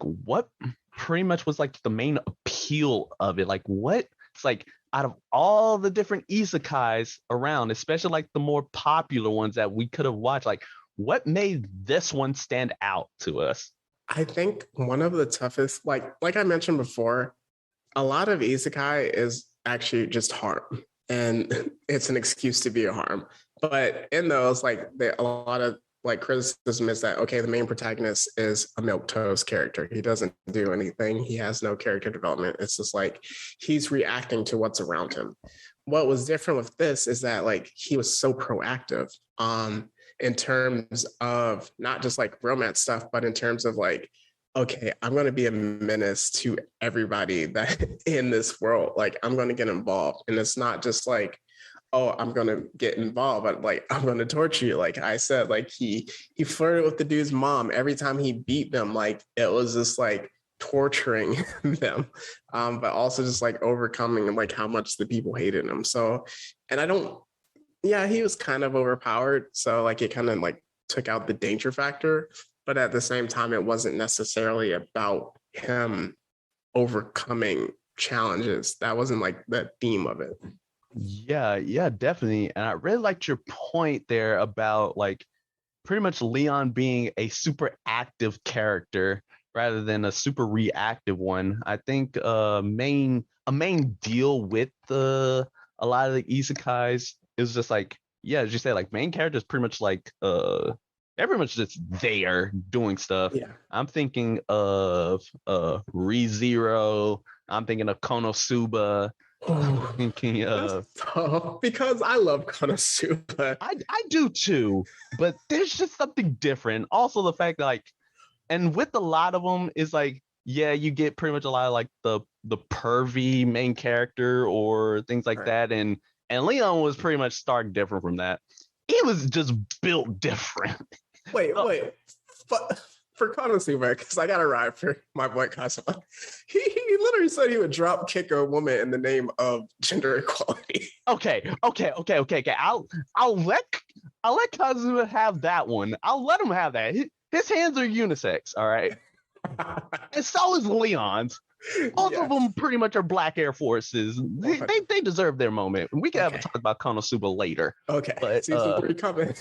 what pretty much was like the main appeal of it? Like what it's like out of all the different isekais around, especially like the more popular ones that we could have watched, like what made this one stand out to us? I think one of the toughest, like I mentioned before, a lot of isekai is actually just harm, and it's an excuse to be a harm. But in those, like a lot of like criticism is that okay, the main protagonist is a milquetoast character. He doesn't do anything. He has no character development. It's just like he's reacting to what's around him. What was different with this is that like he was so proactive in terms of not just like romance stuff, but in terms of like okay, I'm going to be a menace to everybody that in this world. Like, I'm going to get involved. And it's not just like, oh, I'm going to get involved, but like, I'm going to torture you. Like I said, like he flirted with the dude's mom. Every time he beat them, like it was just like torturing them, but also just like overcoming and like how much the people hated him. So, and I don't, yeah, he was kind of overpowered. So like it kind of like took out the danger factor, but at the same time, it wasn't necessarily about him overcoming challenges. That wasn't like the theme of it. Yeah, definitely. And I really liked your point there about like pretty much Leon being a super active character rather than a super reactive one. I think a main deal with the a lot of the isekais is just like yeah, as you say, like main characters pretty much like everyone's just there doing stuff. Yeah. I'm thinking of ReZero, I'm thinking of Konosuba, I'm Oh, thinking that's of tough because I love Konosuba. I do too, but there's just something different. Also, the fact that like, and with a lot of them is like, yeah, you get pretty much a lot of like the pervy main character or things like Right. that, and Leon was pretty much stark different from that. He was just built different. Wait. But for Konosuba, because I got a ride for my boy Kazuma. He literally said he would drop kick a woman in the name of gender equality. Okay. I'll let Kazuma have that one. I'll let him have that. His hands are unisex, all right, and so is Leon's. Both of them Yes. pretty much are Black Air Forces. They deserve their moment. We can have a Okay. talk about Konosuba later, Okay. but Season 3 coming.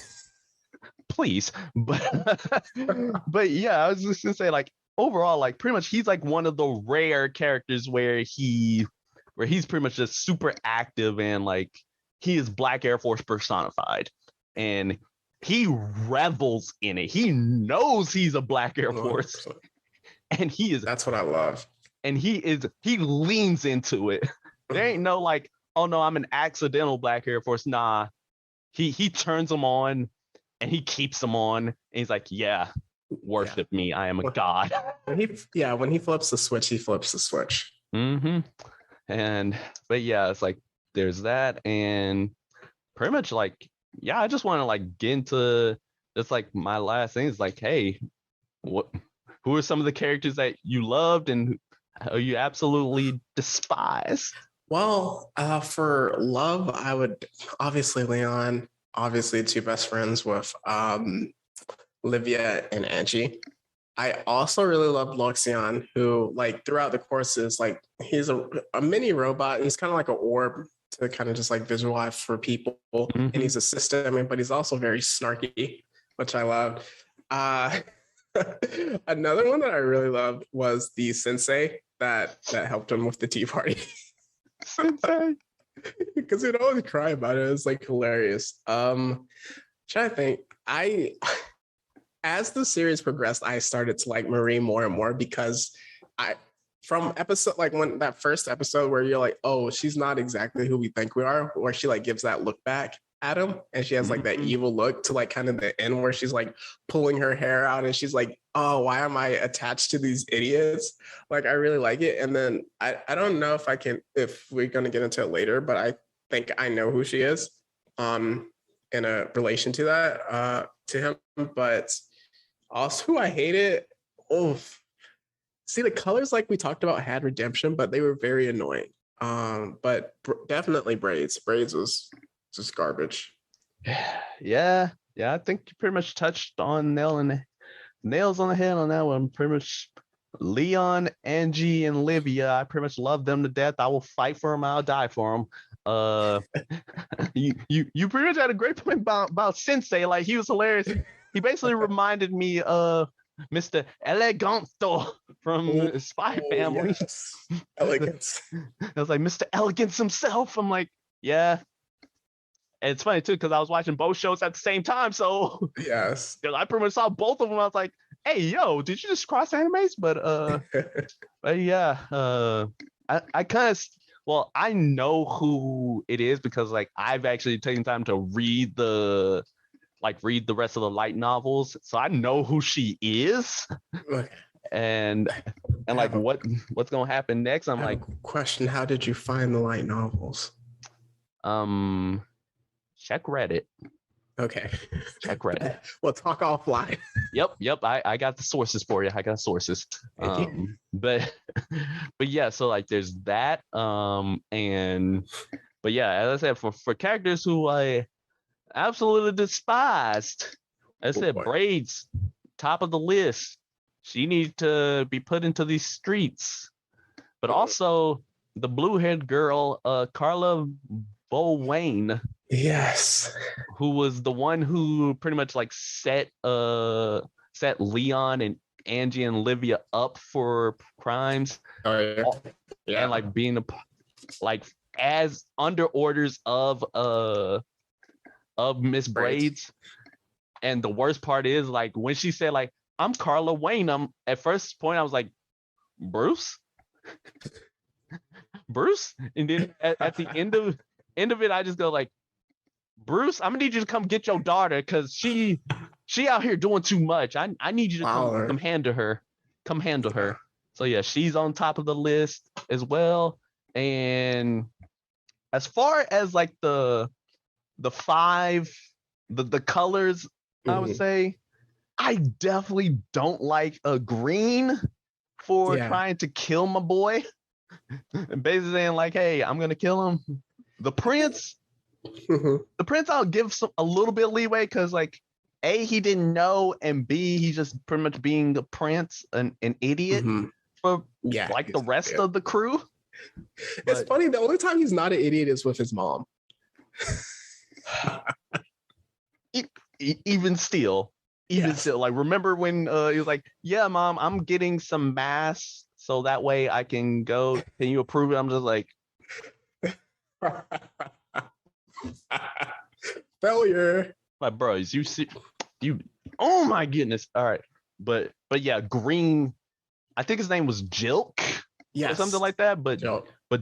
please. But yeah, I was just gonna say like overall, like pretty much he's like one of the rare characters where he's pretty much just super active and like he is Black Air Force personified, and he revels in it. He knows he's a Black Air Force, 100%. and That's what I love. he leans into it. There ain't no like, oh no, I'm an accidental Black Air Force. Nah, he turns them on and he keeps them on. And he's like, yeah, Yeah. worship me. I am a god. When he flips the switch, he flips the switch. Mm-hmm. And but yeah, it's like there's that, and pretty much like yeah, I just want to like get into just like my last thing is like, hey, what who are some of the characters that you loved and who you absolutely despise? Well, for love, I would obviously Leon, obviously two best friends with Livia and Angie. I also really love Luxion, who like throughout the courses, like he's a mini robot and he's kind of like an orb to kind of just like visualize for people. And Mm-hmm. he's a system, but he's also very snarky, which I love. Uh another one that I really loved was the sensei that helped him with the tea party. Sensei. Because he'd always cry about it. It's like hilarious. Trying to think. I as the series progressed, I started to like Marie more and more because I from episode like when that first episode where you're like, oh, she's not exactly who we think we are, where she like gives that look back at him and she has like that Mm-hmm. evil look to like kind of the end where she's like pulling her hair out and she's like, oh, why am I attached to these idiots? Like I really like it. And then I don't know if we're gonna get into it later, but I think I know who she is. Um in a relation to that to him. But also who I hated, see, the colors like we talked about had redemption, but they were very annoying. But definitely braids. Braids was just garbage. Yeah, I think you pretty much touched on nails on the head on that one. Pretty much Leon, Angie, and Livia. I pretty much love them to death. I will fight for them. I'll die for them. You pretty much had a great point about Sensei. Like, he was hilarious. He basically reminded me of Mr. Eleganto from Spy Family. Yes. Elegance. I was like, Mr. Elegance himself. I'm like, yeah. And it's funny too, because I was watching both shows at the same time. So yes, I pretty much saw both of them. I was like, hey, yo, did you just cross animes? But yeah, I kind of, well, I know who it is because like I've actually taken time to read the rest of the light novels, so I know who she is. And like what's gonna happen next? I'm like, question: how did you find the light novels? Check Reddit. Okay. Check Reddit. We'll talk offline. Yep. I got the sources for you. I got sources. But yeah, so like there's that. But yeah, as I said, for characters who I absolutely despised, as I said, Braids, top of the list. She needs to be put into these streets. But also the blue-haired girl, Carla Bowain. Yes. Who was the one who pretty much like set Leon and Angie and Livia up for crimes. Oh yeah. And like being like as under orders of Miss Braids. And the worst part is like when she said like, I'm Carla Wayne, at first point I was like, Bruce? Bruce? And then at the end of it, I just go like, Bruce, I'm gonna need you to come get your daughter because she out here doing too much. I need you to come handle her. Come handle her. So yeah, she's on top of the list as well. And as far as like the five, the colors, I would say, I definitely don't like a green for trying to kill my boy. And basically saying like, hey, I'm gonna kill him. The prince. The prince, I'll give a little bit of leeway because, like, A, he didn't know, and B, he's just pretty much being the prince, an idiot for like the rest of the crew. It's funny. The only time he's not an idiot is with his mom. Even still, like, remember when he was like, "Yeah, mom, I'm getting some masks so that way I can go. Can you approve it?" I'm just like. Failure. My bros, you see, oh my goodness. All right, but yeah, green. I think his name was Jilk, or something like that. But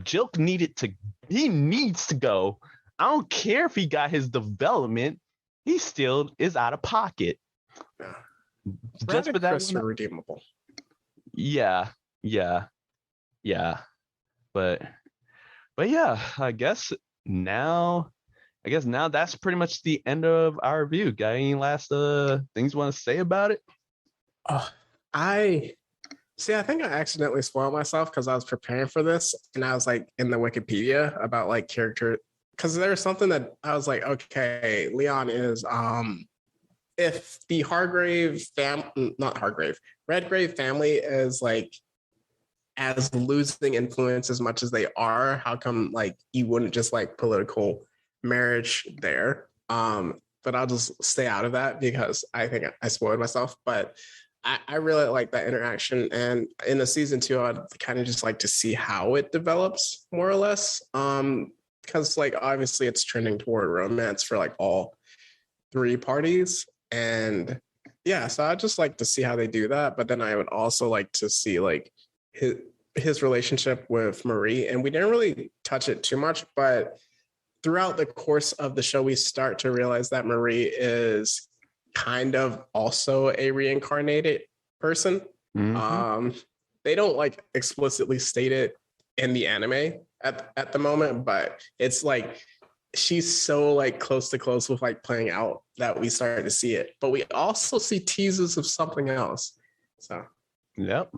Jilk needs to go. I don't care if he got his development, he still is out of pocket. Just for that, are redeemable. Yeah. But yeah, I guess now that's pretty much the end of our review. Got any last things you want to say about it? I think I accidentally spoiled myself because I was preparing for this and I was like in the Wikipedia about like character, because there was something that I was like, okay, Leon is if the Redgrave family is like as losing influence as much as they are, how come like you wouldn't just like political marriage there? But I'll just stay out of that because I think I spoiled myself. But I really like that interaction, and in the season 2, I'd kind of just like to see how it develops more or less. Because like obviously it's trending toward romance for like all 3 parties, and yeah, so I'd just like to see how they do that. But then I would also like to see like his relationship with Marie, and we didn't really touch it too much, but throughout the course of the show, we start to realize that Marie is kind of also a reincarnated person. They don't like explicitly state it in the anime at the moment, but it's like she's so like close with like playing out that we started to see it. But we also see teases of something else. So Yep,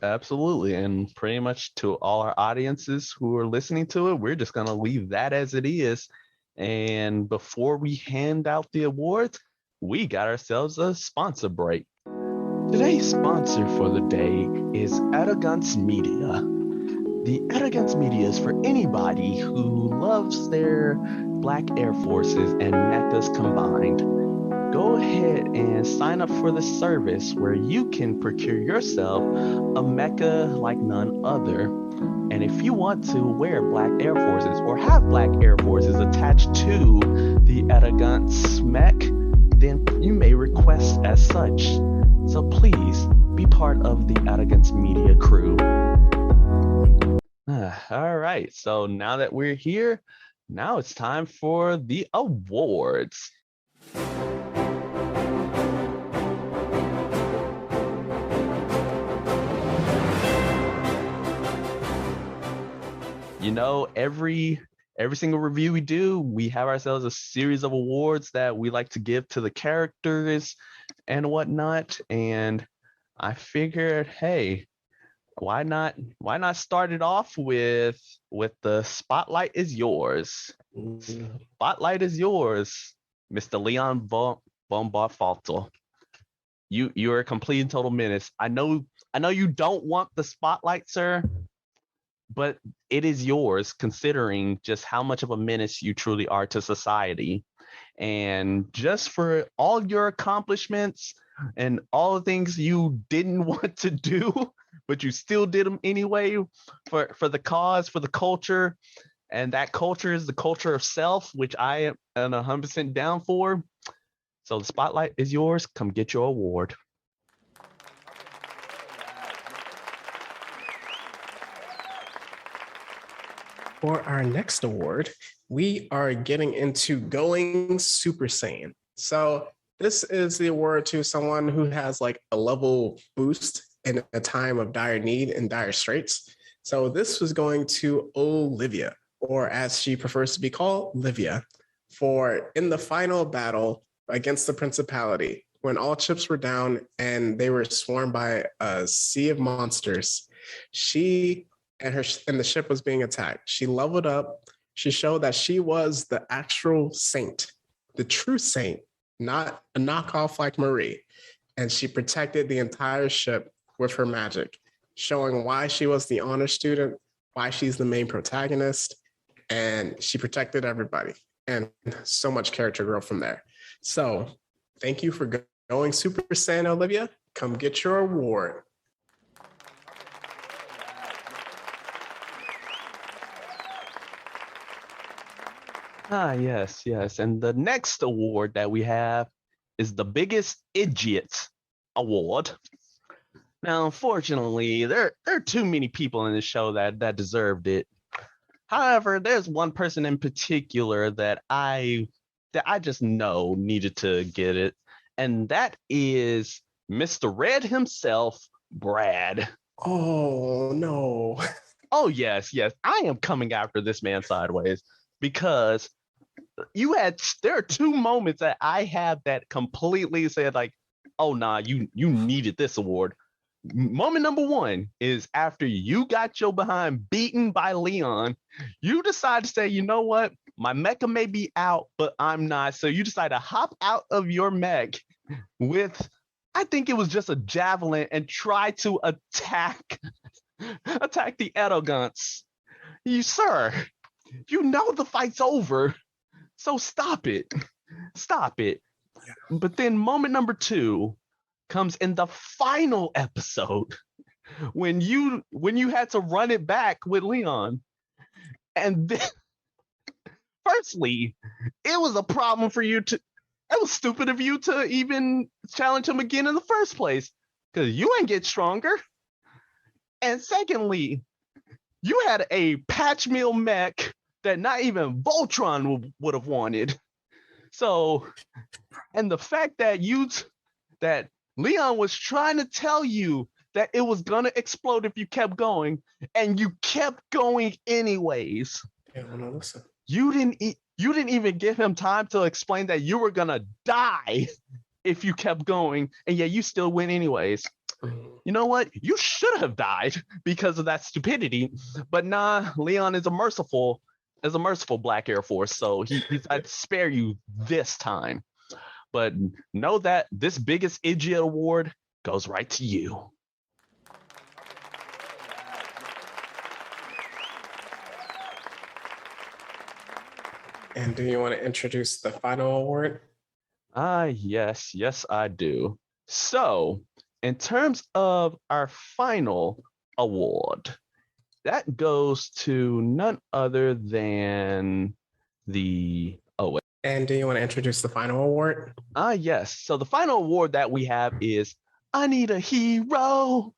absolutely. And pretty much to all our audiences who are listening to it, we're just going to leave that as it is. And before we hand out the awards, we got ourselves a sponsor break. Today's sponsor for the day is Arrogance Media. The Arrogance Media is for anybody who loves their Black Air Forces and mechas combined. Go ahead and sign up for the service where you can procure yourself a mecha like none other. And if you want to wear Black Air Forces or have Black Air Forces attached to the Arrogance mech, then you may request as such. So please be part of the Arrogance Media crew. All right, so now that we're here, now it's time for the awards. You know, every single review we do, we have ourselves a series of awards that we like to give to the characters and whatnot. And I figured, hey, why not start it off with the spotlight is yours. Spotlight is yours, Mr. Leon von Barfalto. You're a complete and total menace. I know you don't want the spotlight, sir, but it is yours considering just how much of a menace you truly are to society. And just for all your accomplishments and all the things you didn't want to do, but you still did them anyway for the cause, for the culture. And that culture is the culture of self, which I am 100% down for. So the spotlight is yours. Come get your award. for our next award, we are getting into going Super Saiyan. So this is the award to someone who has like a level boost in a time of dire need and dire straits. So this was going to Olivia, or as she prefers to be called, Livia, for in the final battle against the Principality, when all chips were down and they were swarmed by a sea of monsters, she and the ship was being attacked. She leveled up. She showed that she was the actual saint, the true saint, not a knockoff like Marie. And she protected the entire ship with her magic, showing why she was the honor student, why she's the main protagonist, and she protected everybody. And so much character growth from there. So thank you for going Super Saiyan, Olivia. Come get your award. Yes. And the next award that we have is the Biggest Idiot Award. Now, unfortunately, there are too many people in this show that deserved it. However, there's one person in particular that I just know needed to get it, and that is Mr. Red himself, Brad. Oh, no. Oh, yes. I am coming after this man sideways because there are two moments that I have that completely said like, oh, nah, you needed this award. Moment number one is after you got your behind beaten by Leon, you decide to say, you know what? My mecha may be out, but I'm not. So you decide to hop out of your mech with, I think it was just a javelin, and try to attack the Arrogance. You, sir, you know the fight's over. So stop it. Yeah. But then moment number two comes in the final episode when you had to run it back with Leon. And then, firstly, it was a problem for you it was stupid of you to even challenge him again in the first place, because you ain't get stronger. And secondly, you had a patch meal mech that not even Voltron would have wanted. So, and the fact that that Leon was trying to tell you that it was gonna explode if you kept going, and you kept going anyways. Yeah, well, no, listen. you didn't even give him time to explain that you were gonna die if you kept going, and yet you still win anyways. You know what? You should have died because of that stupidity. But nah, Leon is a merciful Black Air Force, so he's I'd spare you this time. But know that this biggest idiot award goes right to you. And do you want to introduce the final award? Yes, I do. So, in terms of our final award, that goes to none other than the And do you want to introduce the final award? yes. So the final award that we have is I Need a Hero.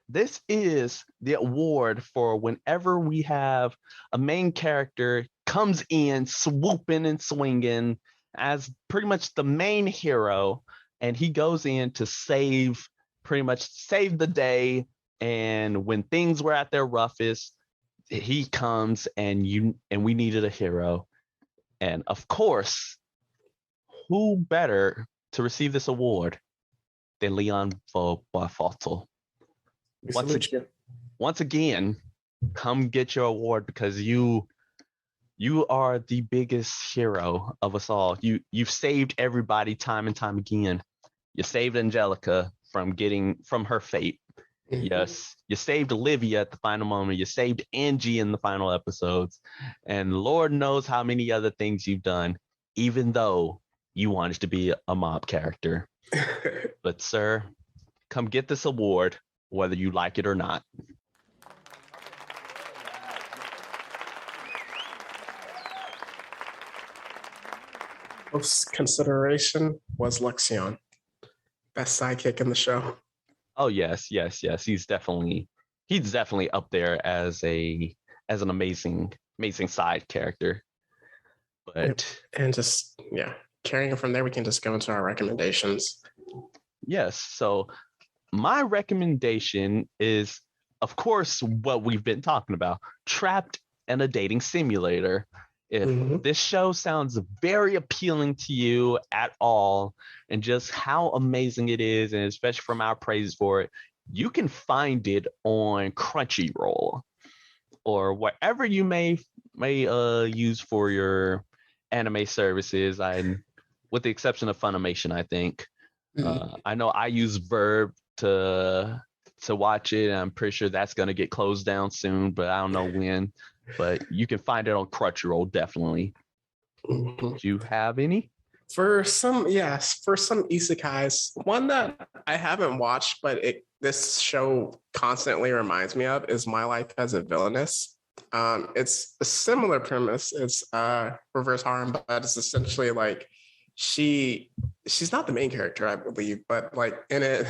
This is the award for whenever we have a main character comes in swooping and swinging as pretty much the main hero, and he goes in to pretty much save the day. And when things were at their roughest, he comes and we needed a hero. And of course, who better to receive this award than Leon Boafoto? Once again, come get your award because you are the biggest hero of us all. You've saved everybody time and time again. You saved Angelica from her fate. Mm-hmm. Yes, you saved Olivia at the final moment. You saved Angie in the final episodes. And Lord knows how many other things you've done, even though you wanted to be a mob character. But sir, come get this award, whether you like it or not. Most consideration was Lexion, best sidekick in the show. Oh yes. He's definitely up there as an amazing side character. But and just carrying from there, we can just go into our recommendations. Yes. So my recommendation is, of course, what we've been talking about: Trapped in a Dating Simulator. If this show sounds very appealing to you at all, and just how amazing it is, and especially from our praise for it, you can find it on Crunchyroll or whatever you may use for your anime services. With the exception of Funimation, I think. I know I use Verb to watch it, and I'm pretty sure that's going to get closed down soon, but I don't know when. But you can find it on Crunchyroll, definitely. Do you have any? For some isekais, one that I haven't watched, but this show constantly reminds me of is My Life as a Villainess. It's a similar premise. It's reverse harem, but it's essentially like she's not the main character, I believe, but like in it,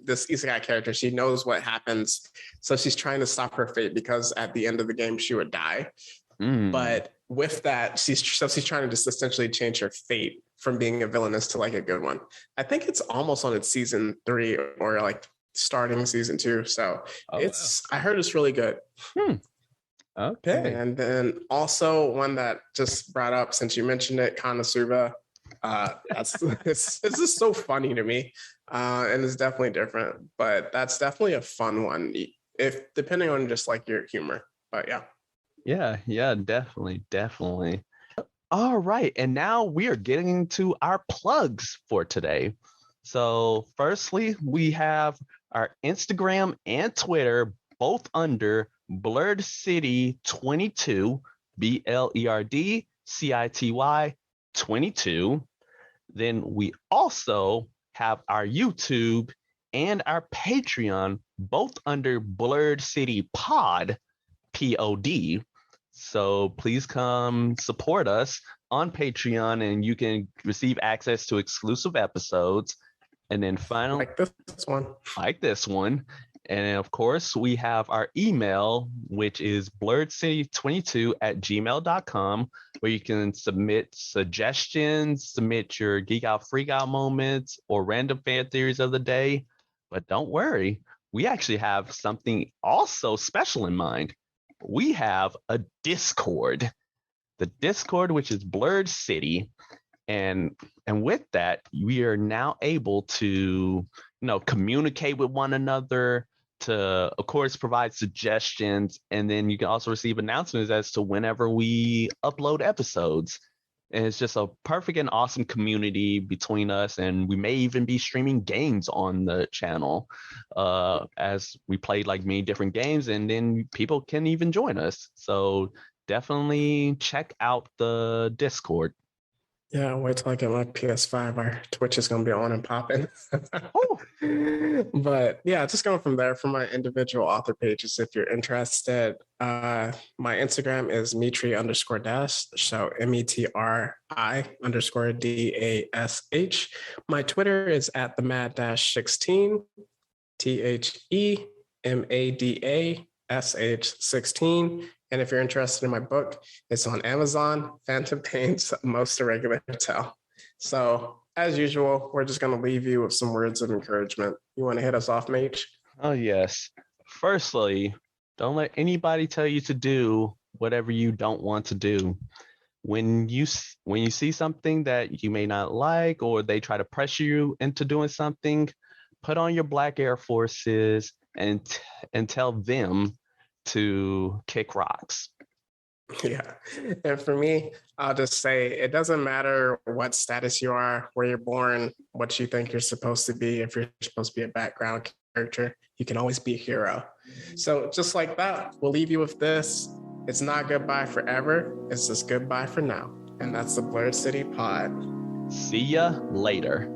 this isekai character, she knows what happens, so she's trying to stop her fate because at the end of the game she would die. But with that, she's trying to just essentially change her fate from being a villainess to like a good one. I think it's almost on its season 3 or like starting season 2. So I heard it's really good. Okay. And then also one that just brought up since you mentioned it, Konosuba. It's just so funny to me, and it's definitely different. But that's definitely a fun one, if depending on just like your humor. But yeah, definitely. All right, and now we are getting into our plugs for today. So, firstly, we have our Instagram and Twitter both under Blerd City 22, BLERDCITY 22. Then we also have our YouTube and our Patreon both under Blerd City Pod, POD. So please come support us on Patreon, and you can receive access to exclusive episodes. And then finally, like this one. And of course, we have our email, which is blerdcity22@gmail.com, where you can submit suggestions, submit your Geek Out Freak Out moments, or random fan theories of the day. But don't worry, we actually have something also special in mind. we have a Discord. The Discord, which is Blurred City. And with that, we are now able to, communicate with one another, to, of course, provide suggestions. And then you can also receive announcements as to whenever we upload episodes. And it's just a perfect and awesome community between us. And we may even be streaming games on the channel as we play like many different games. And then people can even join us. So definitely check out the Discord. Yeah, wait till I get my PS5. Our Twitch is going to be on and popping. But yeah, just going from there for my individual author pages. If you're interested, my Instagram is Metri_Dash. So METRI_DASH. My Twitter is at the Mad-16, THEMADASH16. And if you're interested in my book, it's on Amazon, Phantom Pain's Most Irregular Tale. So as usual, we're just going to leave you with some words of encouragement. You want to hit us off, Mage? Oh, yes. Firstly, don't let anybody tell you to do whatever you don't want to do. When you see something that you may not like, or they try to pressure you into doing something, put on your Black Air Forces and tell them to kick rocks. Yeah. And for me, I'll just say it doesn't matter what status you are, where you're born, what you think you're supposed to be. If you're supposed to be a background character, you can always be a hero. So just like that, we'll leave you with this. It's not goodbye forever. It's just goodbye for now. And that's the Blurred City Pod. See ya later.